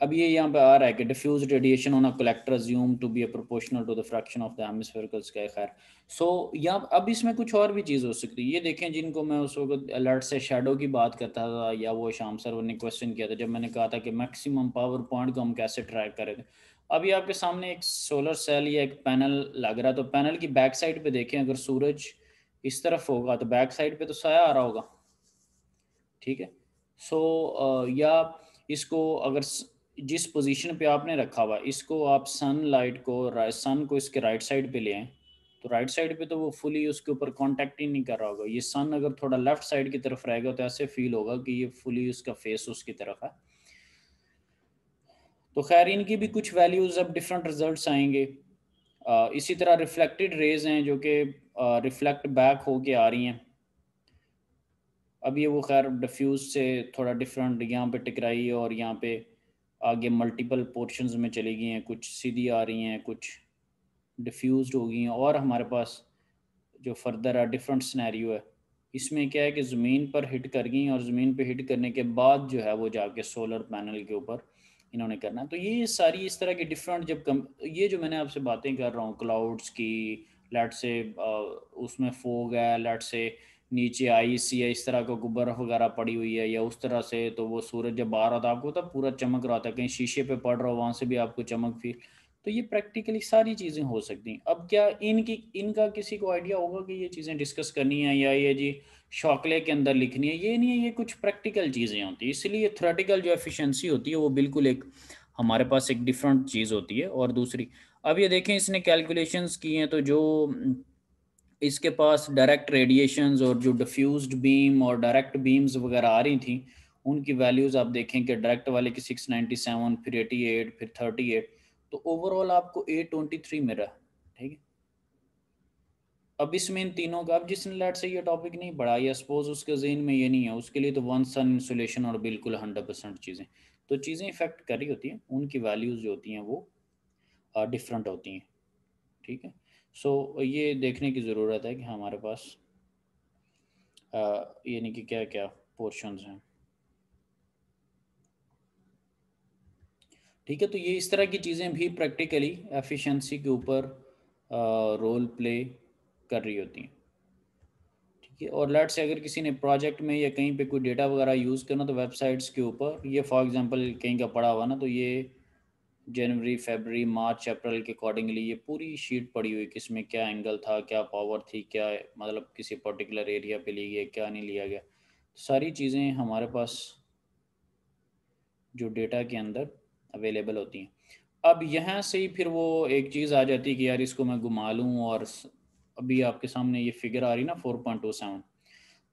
अब ये यहाँ पे आ रहा है कि diffuse radiation on a collector assume to be proportional to the fraction of the hemispherical sky. खैर सो यहाँ अब इसमें कुछ और भी चीज़ हो सकती है। ये देखें, जिनको मैं उस वक्त अलर्ट से शेडो की बात करता था, या वो शाम सर ने क्वेश्चन किया था जब मैंने कहा था कि मैक्सिमम पावर पॉइंट को हम कैसे ट्रैक करें। अभी आपके सामने एक सोलर सेल या एक पैनल लग रहा है, तो पैनल की बैक साइड पे देखें, अगर सूरज इस तरफ होगा तो बैक साइड पे तो साया आ रहा होगा, ठीक है। सो या इसको अगर जिस पोजीशन पे आपने रखा हुआ, इसको आप सनलाइट को सन को इसके राइट साइड पे ले आए, तो राइट साइड पे तो वो फुली उसके ऊपर कांटेक्ट ही नहीं कर रहा होगा। ये सन अगर थोड़ा लेफ्ट साइड की तरफ रहेगा तो ऐसे फील होगा कि ये फुली उसका फेस उसकी तरफ है। तो खैर इनकी भी कुछ वैल्यूज, अब डिफरेंट रिजल्ट्स आएंगे। इसी तरह रिफ्लेक्टेड रेज हैं जो कि रिफ्लेक्ट बैक होके आ रही हैं। अब ये वो खैर डिफ्यूज से थोड़ा डिफरेंट यहाँ पे टकराई है, और यहाँ पे आगे मल्टीपल पोर्शंस में चली गई हैं, कुछ सीधी आ रही हैं, कुछ डिफ्यूज्ड हो गई हैं, और हमारे पास जो फर्दर है डिफरेंट सिनेरियो है। इसमें क्या है कि ज़मीन पर हिट कर गई और ज़मीन पे हिट करने के बाद जो है वो जाके सोलर पैनल के ऊपर इन्होंने करना है। तो ये सारी इस तरह की डिफरेंट ये जो मैंने आपसे बातें कर रहा हूँ क्लाउड्स की, लेट से उसमें फोग है, लेट से नीचे आइस या इस तरह का बर्फ वगैरह पड़ी हुई है या उस तरह से, तो वो सूरज जब बाहर आता है आपको तब पूरा चमक रहा था, कहीं शीशे पे पड़ रहा हो वहाँ से भी आपको चमक फील। तो ये प्रैक्टिकली सारी चीज़ें हो सकती हैं। अब क्या इनका किसी को आइडिया होगा कि ये चीज़ें डिस्कस करनी है या ये जी शौकले के अंदर लिखनी है? ये नहीं है, ये कुछ प्रैक्टिकल चीज़ें होती हैं। इसलिए थ्योरेटिकल जो एफिशिएंसी होती है वो बिल्कुल एक हमारे पास एक डिफरेंट चीज़ होती है। और दूसरी, अब ये देखें इसने कैलकुलेशंस की हैं, तो जो इसके पास डायरेक्ट रेडिएशंस और जो डिफ्यूज्ड बीम और डायरेक्ट बीम्स वगैरह आ रही थी, उनकी वैल्यूज़ आप देखें कि डायरेक्ट वाले की 697, फिर 88, फिर 38, तो ओवरऑल आपको 823 मिला। ठीक है, अब इसमें इन तीनों का, अब जिसने लेट से ये टॉपिक नहीं पढ़ा या सपोज उसके जहन में ये नहीं है, उसके लिए तो वन सन इंसुलेशन और बिल्कुल 100% चीज़ें, तो चीज़ें इफेक्ट कर रही होती हैं, उनकी वैल्यूज़ जो होती हैं वो डिफरेंट होती हैं। ठीक है, सो ये देखने की ज़रूरत है कि हमारे पास यानी कि क्या क्या पोर्शंस हैं। ठीक है, तो ये इस तरह की चीज़ें भी प्रैक्टिकली एफिशिएंसी के ऊपर रोल प्ले कर रही होती हैं। ठीक है, और लेट से अगर किसी ने प्रोजेक्ट में या कहीं पे कोई डेटा वगैरह यूज़ करना, तो वेबसाइट्स के ऊपर ये फॉर एग्जांपल कहीं का पड़ा हुआ ना, तो ये जनवरी, फरवरी, मार्च, अप्रैल के अकॉर्डिंगली ये पूरी शीट पड़ी हुई, किसमें क्या एंगल था, क्या पावर थी, क्या मतलब किसी पर्टिकुलर एरिया पे लिया गया, क्या नहीं लिया गया, सारी चीज़ें हमारे पास जो डेटा के अंदर अवेलेबल होती हैं। अब यहाँ से ही फिर वो एक चीज़ आ जाती है कि यार इसको मैं घुमा लूँ, और अभी आपके सामने ये फिगर आ रही ना 4.27,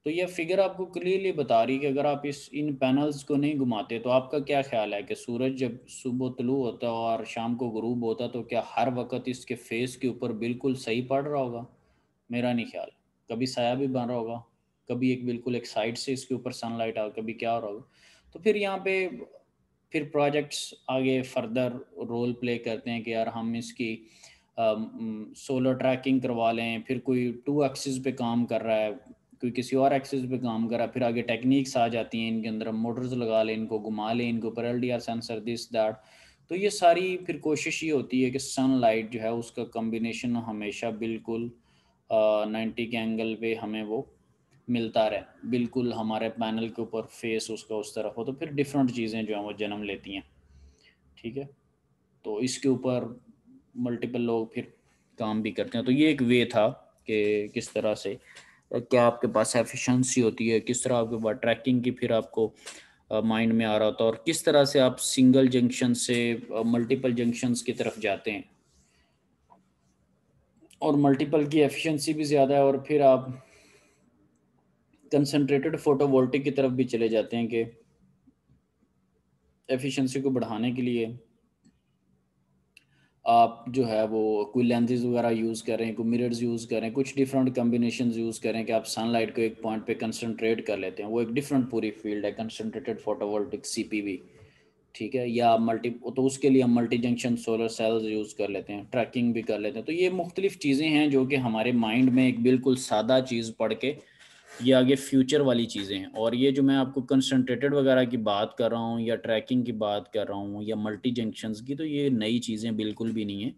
तो ये फिगर आपको क्लियरली बता रही है कि अगर आप इन पैनल्स को नहीं घुमाते, तो आपका क्या ख्याल है कि सूरज जब सुबह तुलू होता है और शाम को गुरूब होता है, तो क्या हर वक्त इसके फेस के ऊपर बिल्कुल सही पड़ रहा होगा? मेरा नहीं ख्याल। कभी साया भी बन रहा होगा, कभी एक बिल्कुल एक साइड से इसके ऊपर सनलाइट आ, कभी क्या हो रहा होगा। तो फिर यहाँ पे फिर प्रोजेक्ट्स आगे फर्दर रोल प्ले करते हैं कि यार हम इसकी सोलर ट्रैकिंग करवा लें, फिर कोई 2 एक्सिस पे काम कर रहा है, कोई किसी और एक्सिस पे काम कर रहा है, फिर आगे टेक्निक्स आ जाती हैं, इनके अंदर मोटर्स लगा लें, इनको घुमा लें, इनके ऊपर LDR सेंसर दिस दैट। तो ये सारी फिर कोशिश ये होती है कि सनलाइट जो है उसका कम्बिनेशन हमेशा बिल्कुल 90 के एंगल पे हमें वो मिलता रहे, बिल्कुल हमारे पैनल के ऊपर फेस उसका उस तरफ हो, तो फिर डिफरेंट चीज़ें जो हैं वो जन्म लेती हैं। ठीक है, तो इसके ऊपर मल्टीपल लोग फिर काम भी करते हैं। तो ये एक वे था कि किस तरह से क्या आपके पास एफिशिएंसी होती है, किस तरह आपके पास ट्रैकिंग की फिर आपको माइंड में आ रहा होता है, और किस तरह से आप सिंगल जंक्शन से मल्टीपल जंक्शंस की तरफ जाते हैं, और मल्टीपल की एफिशिएंसी भी ज़्यादा है, और फिर आप कंसंट्रेटेड फोटोवोल्टिक की तरफ भी चले जाते हैं कि एफिशिएंसी को बढ़ाने के लिए आप जो है वो कोई लेंसेज वगैरह यूज़ करें, कोई मिरर्स यूज़ करें, कुछ डिफरेंट कम्बिनेशंस यूज़ करें कि आप सनलाइट को एक पॉइंट पे कंसंट्रेट कर लेते हैं। वो एक डिफरेंट पूरी फील्ड है, कंसंट्रेटेड फोटोवोल्टिक CPV। ठीक है, या तो उसके लिए हम multi junction solar cells use कर लेते हैं, ट्रैकिंग भी कर लेते हैं। तो ये मुख्तलिफ चीज़ें हैं जो कि हमारे माइंड में एक बिल्कुल सादा चीज़ पढ़ के ये आगे फ्यूचर वाली चीज़ें हैं। और ये जो मैं आपको कंसंट्रेटेड वगैरह की बात कर रहा हूँ या ट्रैकिंग की बात कर रहा हूँ या मल्टी जंक्शंस की, तो ये नई चीज़ें बिल्कुल भी नहीं है।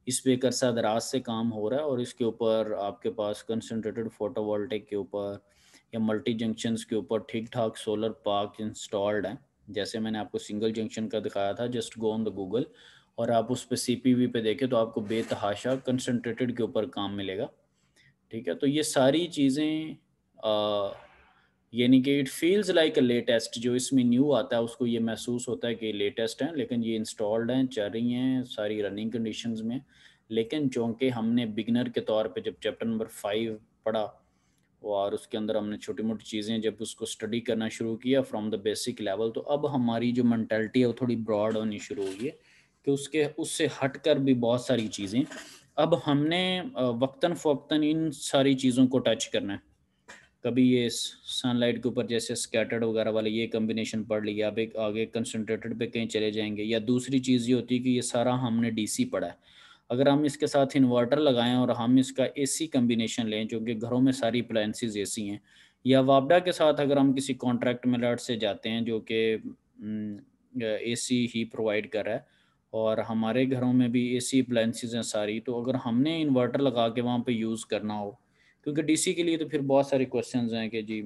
इस पे एक अरसा दराज से काम हो रहा है, और इसके ऊपर आपके पास कंसंट्रेटेड फोटोवोल्टिक के ऊपर या मल्टी जंक्शंस के ऊपर ठीक ठाक सोलर पार्क इंस्टॉल्ड हैं। जैसे मैंने आपको सिंगल जंक्शन का दिखाया था, just go on the Google और आप उस पर CPV पे देखें तो आपको बेतहाशा कंसंट्रेटेड के ऊपर काम मिलेगा। ठीक है, तो ये सारी चीज़ें यानी कि it feels like a latest, जो इसमें न्यू आता है उसको ये महसूस होता है कि लेटेस्ट हैं, लेकिन ये इंस्टॉल्ड हैं, चल रही हैं सारी रनिंग कंडीशंस में। लेकिन चूँकि हमने बिगनर के तौर पे जब चैप्टर नंबर 5 पढ़ा और उसके अंदर हमने छोटी मोटी चीज़ें जब उसको स्टडी करना शुरू किया फ्रॉम द बेसिक लेवल, तो अब हमारी जो मेंटालिटी है वो थोड़ी ब्रॉड होनी शुरू हुई है कि उससे हट कर भी बहुत सारी चीज़ें अब हमने वक्तन फ़वक्तन इन सारी चीज़ों को टच करना है। कभी ये सनलाइट के ऊपर जैसे स्कैटर्ड वगैरह वाले ये कम्बिनेशन पढ़ लिया, अब एक आगे कंसंट्रेटेड पे कहीं चले जाएंगे, या दूसरी चीज़ ये होती है कि ये सारा हमने DC पढ़ा है। अगर हम इसके साथ इन्वर्टर लगाएं और हम इसका एसी कम्बिनेशन लें, जो कि घरों में सारी अप्लायंसेस एसी हैं, या वापडा के साथ अगर हम किसी कॉन्ट्रैक्ट मिलर से जाते हैं जो कि एसी ही प्रोवाइड कर रहा है और हमारे घरों में भी एसी अप्लायंसेस हैं सारी, तो अगर हमने इन्वर्टर लगा के वहाँ पे यूज़ करना हो, क्योंकि डीसी के लिए तो फिर बहुत सारे क्वेश्चंस हैं कि जी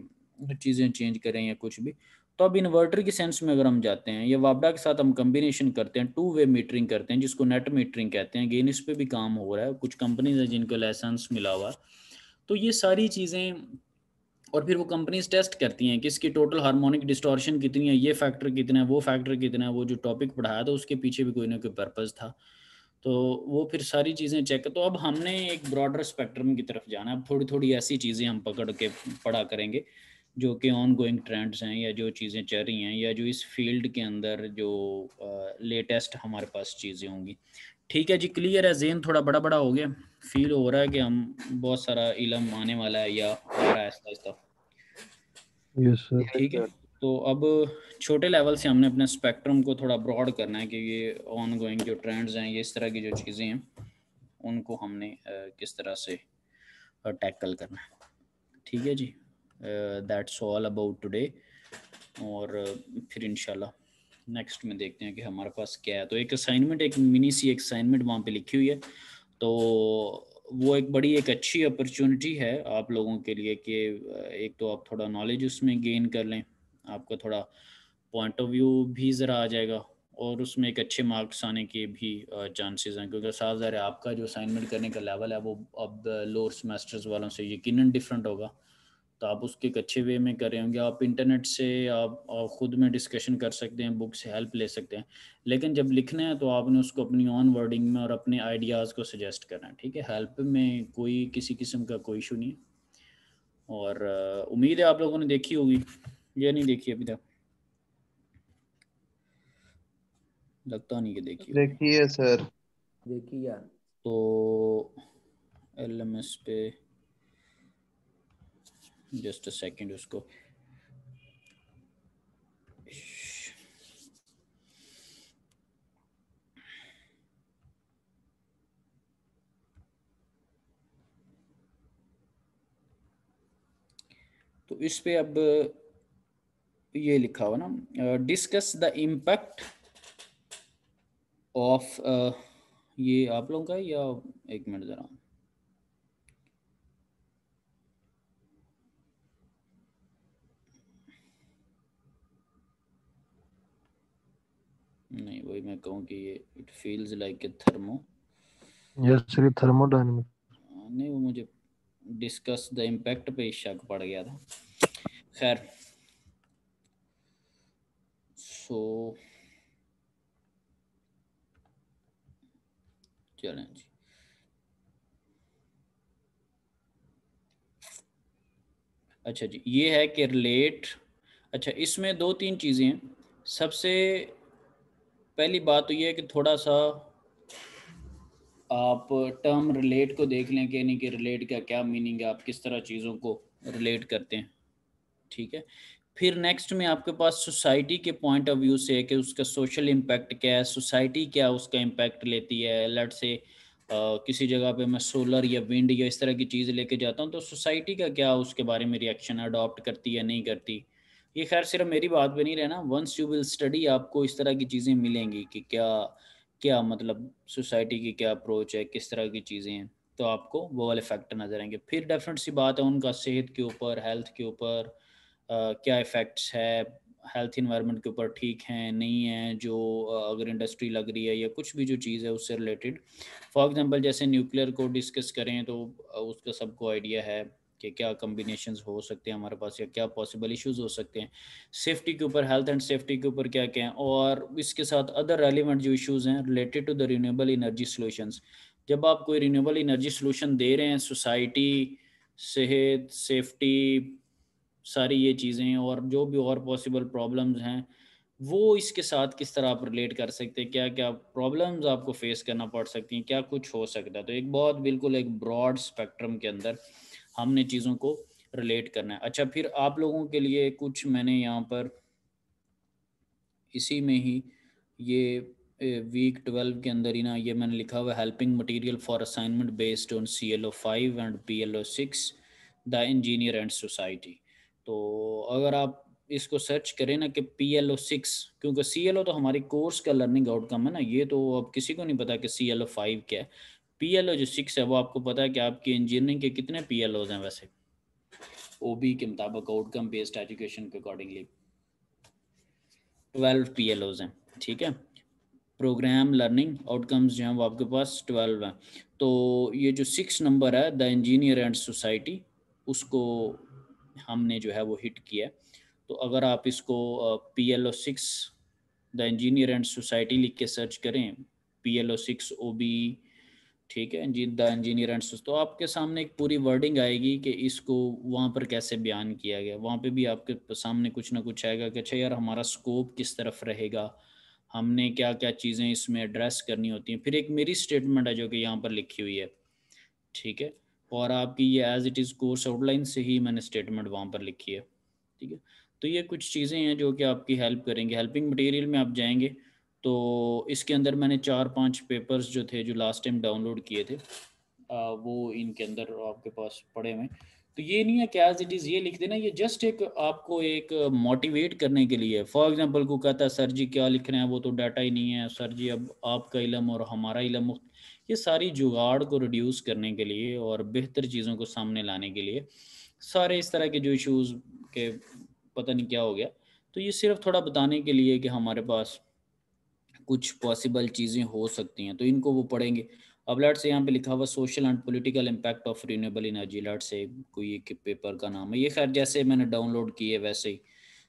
चीज़ें चेंज करें या कुछ भी, तो अब इन्वर्टर की सेंस में अगर हम जाते हैं या वापडा के साथ हम कम्बिनेशन करते हैं, 2 वे मीटरिंग करते हैं जिसको नेट मीटरिंग कहते हैं, अगेन इस पे भी काम हो रहा है, कुछ कंपनीज हैं जिनको लाइसेंस मिला हुआ है। तो ये सारी चीज़ें, और फिर वो कंपनीज टेस्ट करती हैं कि इसकी टोटल हार्मोनिक डिस्टॉर्शन कितनी है, ये फैक्टर कितना है, वो फैक्टर कितना है, वो जो टॉपिक पढ़ाया था उसके पीछे भी कोई ना कोई पर्पज़ था, तो वो फिर सारी चीज़ें चेक। तो अब हमने एक ब्रॉडर स्पेक्ट्रम की तरफ जाना है, अब थोड़ी थोड़ी ऐसी चीज़ें हम पकड़ के पढ़ा करेंगे जो कि ऑन गोइंग ट्रेंड्स हैं या जो चीज़ें चल रही हैं या जो इस फील्ड के अंदर जो लेटेस्ट हमारे पास चीज़ें होंगी। ठीक है जी, क्लियर है, ज़हन थोड़ा बड़ा बड़ा हो गया, फील हो रहा है कि हम बहुत सारा इल्म आने वाला है या आ रहा है आहिस्ता आहिस्ता। Yes sir. ठीक है, तो अब छोटे लेवल से हमने अपने स्पेक्ट्रम को थोड़ा ब्रॉड करना है कि ये ऑन गोइंग जो ट्रेंड्स हैं, ये इस तरह की जो चीज़ें हैं उनको हमने किस तरह से टैकल करना है। ठीक है जी, दैट्स ऑल अबाउट टुडे, और फिर इंशाल्लाह नेक्स्ट में देखते हैं कि हमारे पास क्या है। तो एक असाइनमेंट, एक मिनी सी एक असाइनमेंट वहाँ पे लिखी हुई है, तो वो एक बड़ी एक अच्छी अपॉर्चुनिटी है आप लोगों के लिए कि एक तो आप थोड़ा नॉलेज उसमें गेन कर लें, आपका थोड़ा पॉइंट ऑफ व्यू भी ज़रा आ जाएगा और उसमें एक अच्छे मार्क्स आने के भी चांसेस हैं, क्योंकि साफ ज़ाहिर है आपका जो असाइनमेंट करने का लेवल है वो अब लोअर सेमेस्टर्स वालों से यकीनन डिफरेंट होगा, तो आप उसके एक अच्छे वे में कर रहे होंगे। आप इंटरनेट से आप ख़ुद में डिस्कशन कर सकते हैं, बुक से हेल्प ले सकते हैं, लेकिन जब लिखना है तो आपने उसको अपनी ऑन वर्डिंग में और अपने आइडियाज़ को सजेस्ट करना है। ठीक है, हेल्प में कोई किसी किस्म का कोई इशू नहीं है, और उम्मीद है आप लोगों ने देखी होगी या नहीं देखी अभी तक, लगता नहीं कि देखी होगी। देखिए सर, देखी यार, तो LMS पे जस्ट अ सेकंड उसको तो इस पे अब ये लिखा हुआ ना, डिस्कस द इम्पैक्ट ऑफ, ये आप लोगों का या एक मिनट ज़रा, नहीं वही मैं कहूँ कि ये it feels like a thermo, yes sir, thermodynamic. नहीं वो मुझे डिस्कस द इम्पैक्ट पे शक पड़ गया था। खैर, सो चलें जी, अच्छा जी, ये है कि रिलेट, अच्छा इसमें 2-3 चीज़ें हैं। सबसे पहली बात तो ये है कि थोड़ा सा आप टर्म रिलेट को देख लें कि नहीं कि रिलेट का क्या मीनिंग है, आप किस तरह चीज़ों को रिलेट करते हैं। ठीक है, फिर नेक्स्ट में आपके पास सोसाइटी के पॉइंट ऑफ व्यू से है कि उसका सोशल इम्पैक्ट क्या है, सोसाइटी क्या उसका इम्पैक्ट लेती है। लेट से किसी जगह पे मैं सोलर या विंड या इस तरह की चीज़ लेके जाता हूँ, तो सोसाइटी का क्या उसके बारे में रिएक्शन अडॉप्ट करती है नहीं करती। ये खैर सिर्फ मेरी बात पे नहीं रहना, वंस यू विल स्टडी आपको इस तरह की चीज़ें मिलेंगी कि क्या क्या मतलब सोसाइटी की क्या अप्रोच है, किस तरह की चीज़ें हैं, तो आपको वो वाले फैक्टर नजर आएंगे। फिर डेफिनेट सी बात है उनका सेहत के ऊपर, हेल्थ के ऊपर क्या इफ़ेक्ट्स है, हेल्थ इन्वायरमेंट के ऊपर ठीक हैं नहीं है, जो अगर इंडस्ट्री लग रही है या कुछ भी जो चीज़ है उससे रिलेटेड। फॉर एग्जांपल जैसे न्यूक्लियर को डिस्कस करें तो उसका सबको आइडिया है कि क्या कम्बिनेशंस हो सकते हैं हमारे पास या क्या पॉसिबल इश्यूज हो सकते हैं। सेफ्टी के ऊपर, हेल्थ एंड सेफ्टी के ऊपर क्या क्या है, और इसके साथ अदर रेलिवेंट जो इश्यूज हैं related to the renewable energy solutions. जब आप कोई रिन्यूएबल एनर्जी सॉल्यूशन दे रहे हैं, सोसाइटी, सेहत, सेफ्टी, सारी ये चीज़ें और जो भी और पॉसिबल प्रॉब्लम्स हैं वो इसके साथ किस तरह आप रिलेट कर सकते हैं, क्या क्या प्रॉब्लम्स आपको फेस करना पड़ सकती हैं, क्या कुछ हो सकता है। तो एक बहुत बिल्कुल एक ब्रॉड स्पेक्ट्रम के अंदर हमने चीज़ों को रिलेट करना है। अच्छा, फिर आप लोगों के लिए कुछ मैंने यहाँ पर इसी में ही ये वीक 12 के अंदर ही ना ये मैंने लिखा हुआ helping material for assignment based on CLO5 and PLO6 the engineer and society. तो अगर आप इसको सर्च करें ना कि PLO6, क्योंकि CLO तो हमारी कोर्स का लर्निंग आउटकम है ना, ये तो अब किसी को नहीं पता कि CLO5 क्या है। PLO जो 6 है वो आपको पता है कि आपकी इंजीनियरिंग के कितने PLOs हैं वैसे OB के मुताबिक, आउटकम बेस्ड एजुकेशन के अकॉर्डिंगली 12 PLOs हैं, ठीक है। प्रोग्राम लर्निंग आउटकम्स जो हैं वो आपके पास 12 हैं। तो ये जो 6 नंबर है द इंजीनियर एंड सोसाइटी, उसको हमने जो है वो हिट किया है। तो अगर आप इसको PLO6 the engineer and society लिख के सर्च करें, PLO6 OB, ठीक है जी, द इंजीनियर एंड, तो आपके सामने एक पूरी वर्डिंग आएगी कि इसको वहाँ पर कैसे बयान किया गया। वहाँ पे भी आपके सामने कुछ ना कुछ आएगा कि अच्छा यार हमारा स्कोप किस तरफ रहेगा, हमने क्या क्या चीज़ें इसमें एड्रेस करनी होती हैं। फिर एक मेरी स्टेटमेंट है जो कि यहाँ पर लिखी हुई है, ठीक है, और आपकी ये as it is course outline से ही मैंने स्टेटमेंट वहाँ पर लिखी है, ठीक है। तो ये कुछ चीज़ें हैं जो कि आपकी हेल्प करेंगे। हेल्पिंग मटेरियल में आप जाएंगे तो इसके अंदर मैंने 4-5 पेपर्स जो थे जो लास्ट टाइम डाउनलोड किए थे वो इनके अंदर आपके पास पड़े हुए। तो ये नहीं है कि एज इट इज़ ये लिख देना, ये जस्ट एक आपको एक मोटिवेट करने के लिए। फॉर एग्जांपल को कहता है सर जी क्या लिख रहे हैं, वो तो डाटा ही नहीं है सर जी, अब आपका इल्म और हमारा इल्म, ये सारी जुगाड़ को रिड्यूस करने के लिए और बेहतर चीज़ों को सामने लाने के लिए सारे इस तरह के जो इश्यूज़ के पता नहीं क्या हो गया, तो ये सिर्फ थोड़ा बताने के लिए कि हमारे पास कुछ पॉसिबल चीज़ें हो सकती हैं, तो इनको वो पढ़ेंगे। अब लेट से यहाँ पे लिखा हुआ social and political impact of renewable energy, let से कोई एक पेपर का नाम है ये, खैर जैसे मैंने डाउनलोड किए वैसे ही।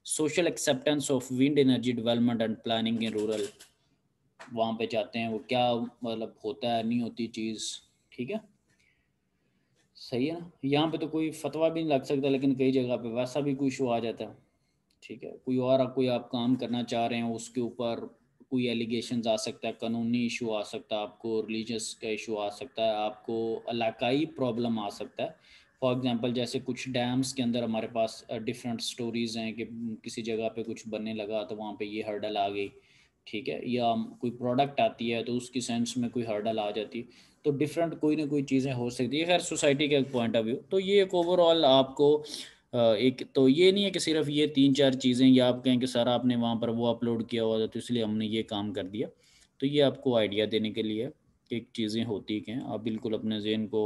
Social acceptance of wind energy development and planning in rural, वहाँ पे जाते हैं वो क्या मतलब होता है नहीं होती चीज़, ठीक है, सही है ना। यहाँ पे तो कोई फतवा भी नहीं लग सकता, लेकिन कई जगह पे वैसा भी कोई इशू आ जाता है, ठीक है। कोई आप काम करना चाह रहे हैं उसके ऊपर कोई एलिगेशंस आ सकता है, कानूनी इशू आ सकता है, आपको रिलीजियस का इशू आ सकता है, आपको इलाकाई प्रॉब्लम आ सकता है। फॉर एग्जांपल जैसे कुछ डैम्स के अंदर हमारे पास डिफरेंट स्टोरीज हैं कि किसी जगह पे कुछ बनने लगा तो वहाँ पे ये हर्डल आ गई, ठीक है, या कोई प्रोडक्ट आती है तो उसकी सेंस में कोई हर्डल आ जाती, तो डिफरेंट कोई ना कोई चीज़ें हो सकती है, खैर सोसाइटी का एक पॉइंट ऑफ व्यू। तो ये एक ओवरऑल आपको एक तो ये नहीं है कि सिर्फ ये 3-4 चीज़ें, या आप कहें कि सर आपने वहाँ पर वो अपलोड किया हुआ था तो इसलिए हमने ये काम कर दिया। तो ये आपको आइडिया देने के लिए कि चीज़ें होती क्या हैं, आप बिल्कुल अपने जहन को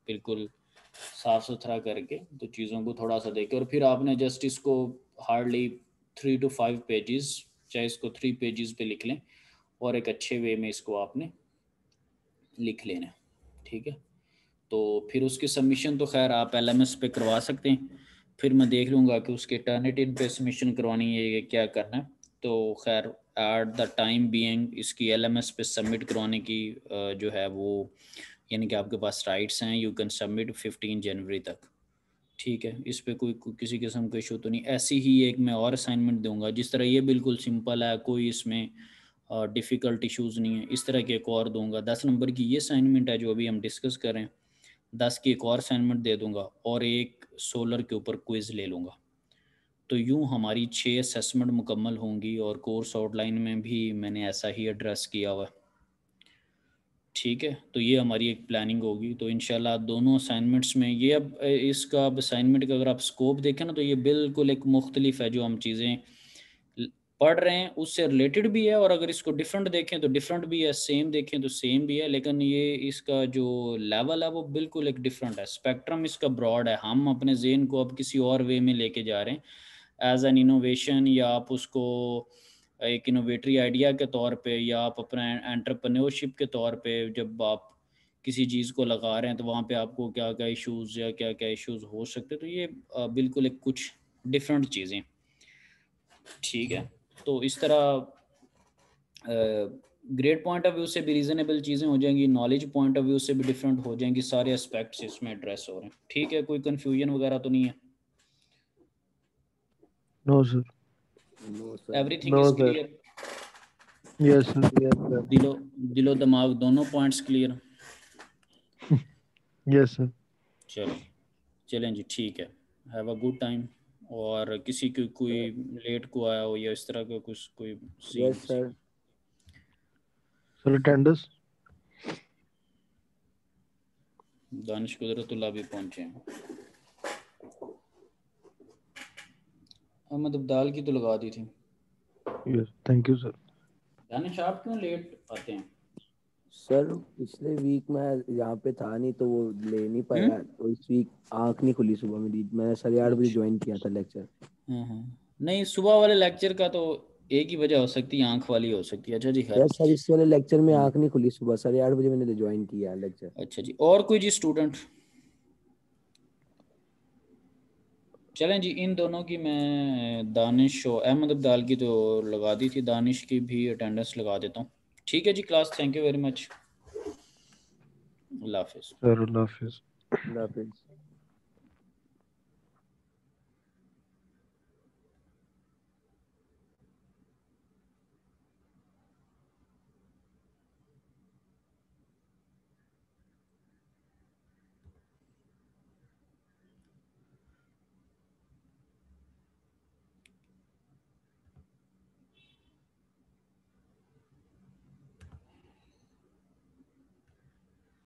बिल्कुल साफ़ सुथरा करके तो चीज़ों को थोड़ा सा देखें, और फिर आपने जस्ट इसको हार्डली 3 to 5 पेजेस, चाहे इसको 3 पेजेस पे लिख लें और एक अच्छे वे में इसको आपने लिख लेना, ठीक है। तो फिर उसकी सबमिशन तो खैर आप LMS पे करवा सकते हैं, फिर मैं देख लूँगा कि उसके टर्निटिन पे सबमिशन करवानी है या क्या करना है। तो खैर एट द टाइम बीइंग इसकी LMS पे सबमिट करवाने की जो है वो, यानी कि आपके पास राइट्स हैं, यू कैन सबमिट 15 जनवरी तक, ठीक है। इस पे कोई किसी किस्म का इशू तो नहीं। ऐसी ही एक मैं और असाइनमेंट दूंगा, जिस तरह ये बिल्कुल सिंपल है, कोई इसमें डिफ़िकल्ट इश्यूज़ नहीं है, इस तरह के एक और दूंगा। 10 नंबर की ये असाइनमेंट है जो अभी हम डिस्कस कर रहे हैं, 10 की एक और असाइनमेंट दे दूंगा और एक सोलर के ऊपर क्विज़ ले लूँगा। तो यूँ हमारी 6 असेसमेंट मुकम्मल होंगी, और कोर्स आउटलाइन में भी मैंने ऐसा ही एड्रेस किया हुआ है, ठीक है। तो ये हमारी एक प्लानिंग होगी। तो इंशाल्लाह दोनों असाइनमेंट्स में ये, अब इसका अब असाइनमेंट का अगर आप स्कोप देखें ना तो ये बिल्कुल एक मुख्तलिफ है, जो हम चीज़ें पढ़ रहे हैं उससे रिलेटेड भी है, और अगर इसको डिफरेंट देखें तो डिफरेंट भी है, सेम देखें तो सेम भी है, लेकिन ये इसका जो लेवल है वो बिल्कुल एक डिफरेंट है, स्पेक्ट्रम इसका ब्रॉड है। हम अपने जेन को अब किसी और वे में लेके जा रहे हैं एज एन इनोवेशन, या आप उसको एक इनोवेटरी आइडिया के तौर पे, या आप अपना एंटरप्रेन्योरशिप के तौर पे जब आप किसी चीज़ को लगा रहे हैं तो वहाँ पे आपको क्या क्या इश्यूज़ या क्या क्या इश्यूज़ हो सकते हैं। तो ये बिल्कुल एक कुछ डिफरेंट चीज़ें, ठीक है। तो इस तरह ग्रेड पॉइंट ऑफ व्यू से भी रीजनेबल चीज़ें हो जाएंगी, नॉलेज पॉइंट ऑफ व्यू से भी डिफरेंट हो जाएंगी, सारे एस्पेक्ट्स इसमें एड्रेस हो रहे हैं, ठीक है। कोई कंफ्यूजन वगैरह तो नहीं है? No sir. Everything no is sir. Clear? Yes sir. Yes sir. दिलो दिमाग दोनों पॉइंट्स क्लियर? Yes sir. चलो चलें जी, ठीक है, हैव अ गुड टाइम। और किसी की कोई लेट को आया हो या इस तरह का कुछ कोई scene? Yes sir. Sir attendance Danish Qudratullah भी पहुंचे हैं। अहमद अब्दाल की तो लगा दी थी। Yes thank you sir. Danish आप क्यों लेट आते हैं? सर पिछले वीक मैं यहाँ पे था नहीं तो वो ले नहीं पाया, तो इस वीक आंख नहीं खुली सुबह मेरी, मैंने 8:30 बजे ज्वाइन किया था लेक्चर। नहीं, सुबह वाले लेक्चर का तो एक ही वजह हो सकती है, आंख वाली हो सकती है। अच्छा जी, खैर। सर इस वाले लेक्चर में आंख नहीं खुली, सुबह 8:30 बजे मैंने ज्वाइन किया लेक्चर। अच्छा जी, और कोई जी स्टूडेंट? चलें जी, इन दोनों की मैं दानिश और अहमद अब्दाल की तो लगा दी थी, दानिश की भी अटेंडेंस लगा देता हूँ। ठीक है जी class, thank you very much. Allah हाफिज़। सर अल्लाह हाफिज़। अल्लाह हाफिज़।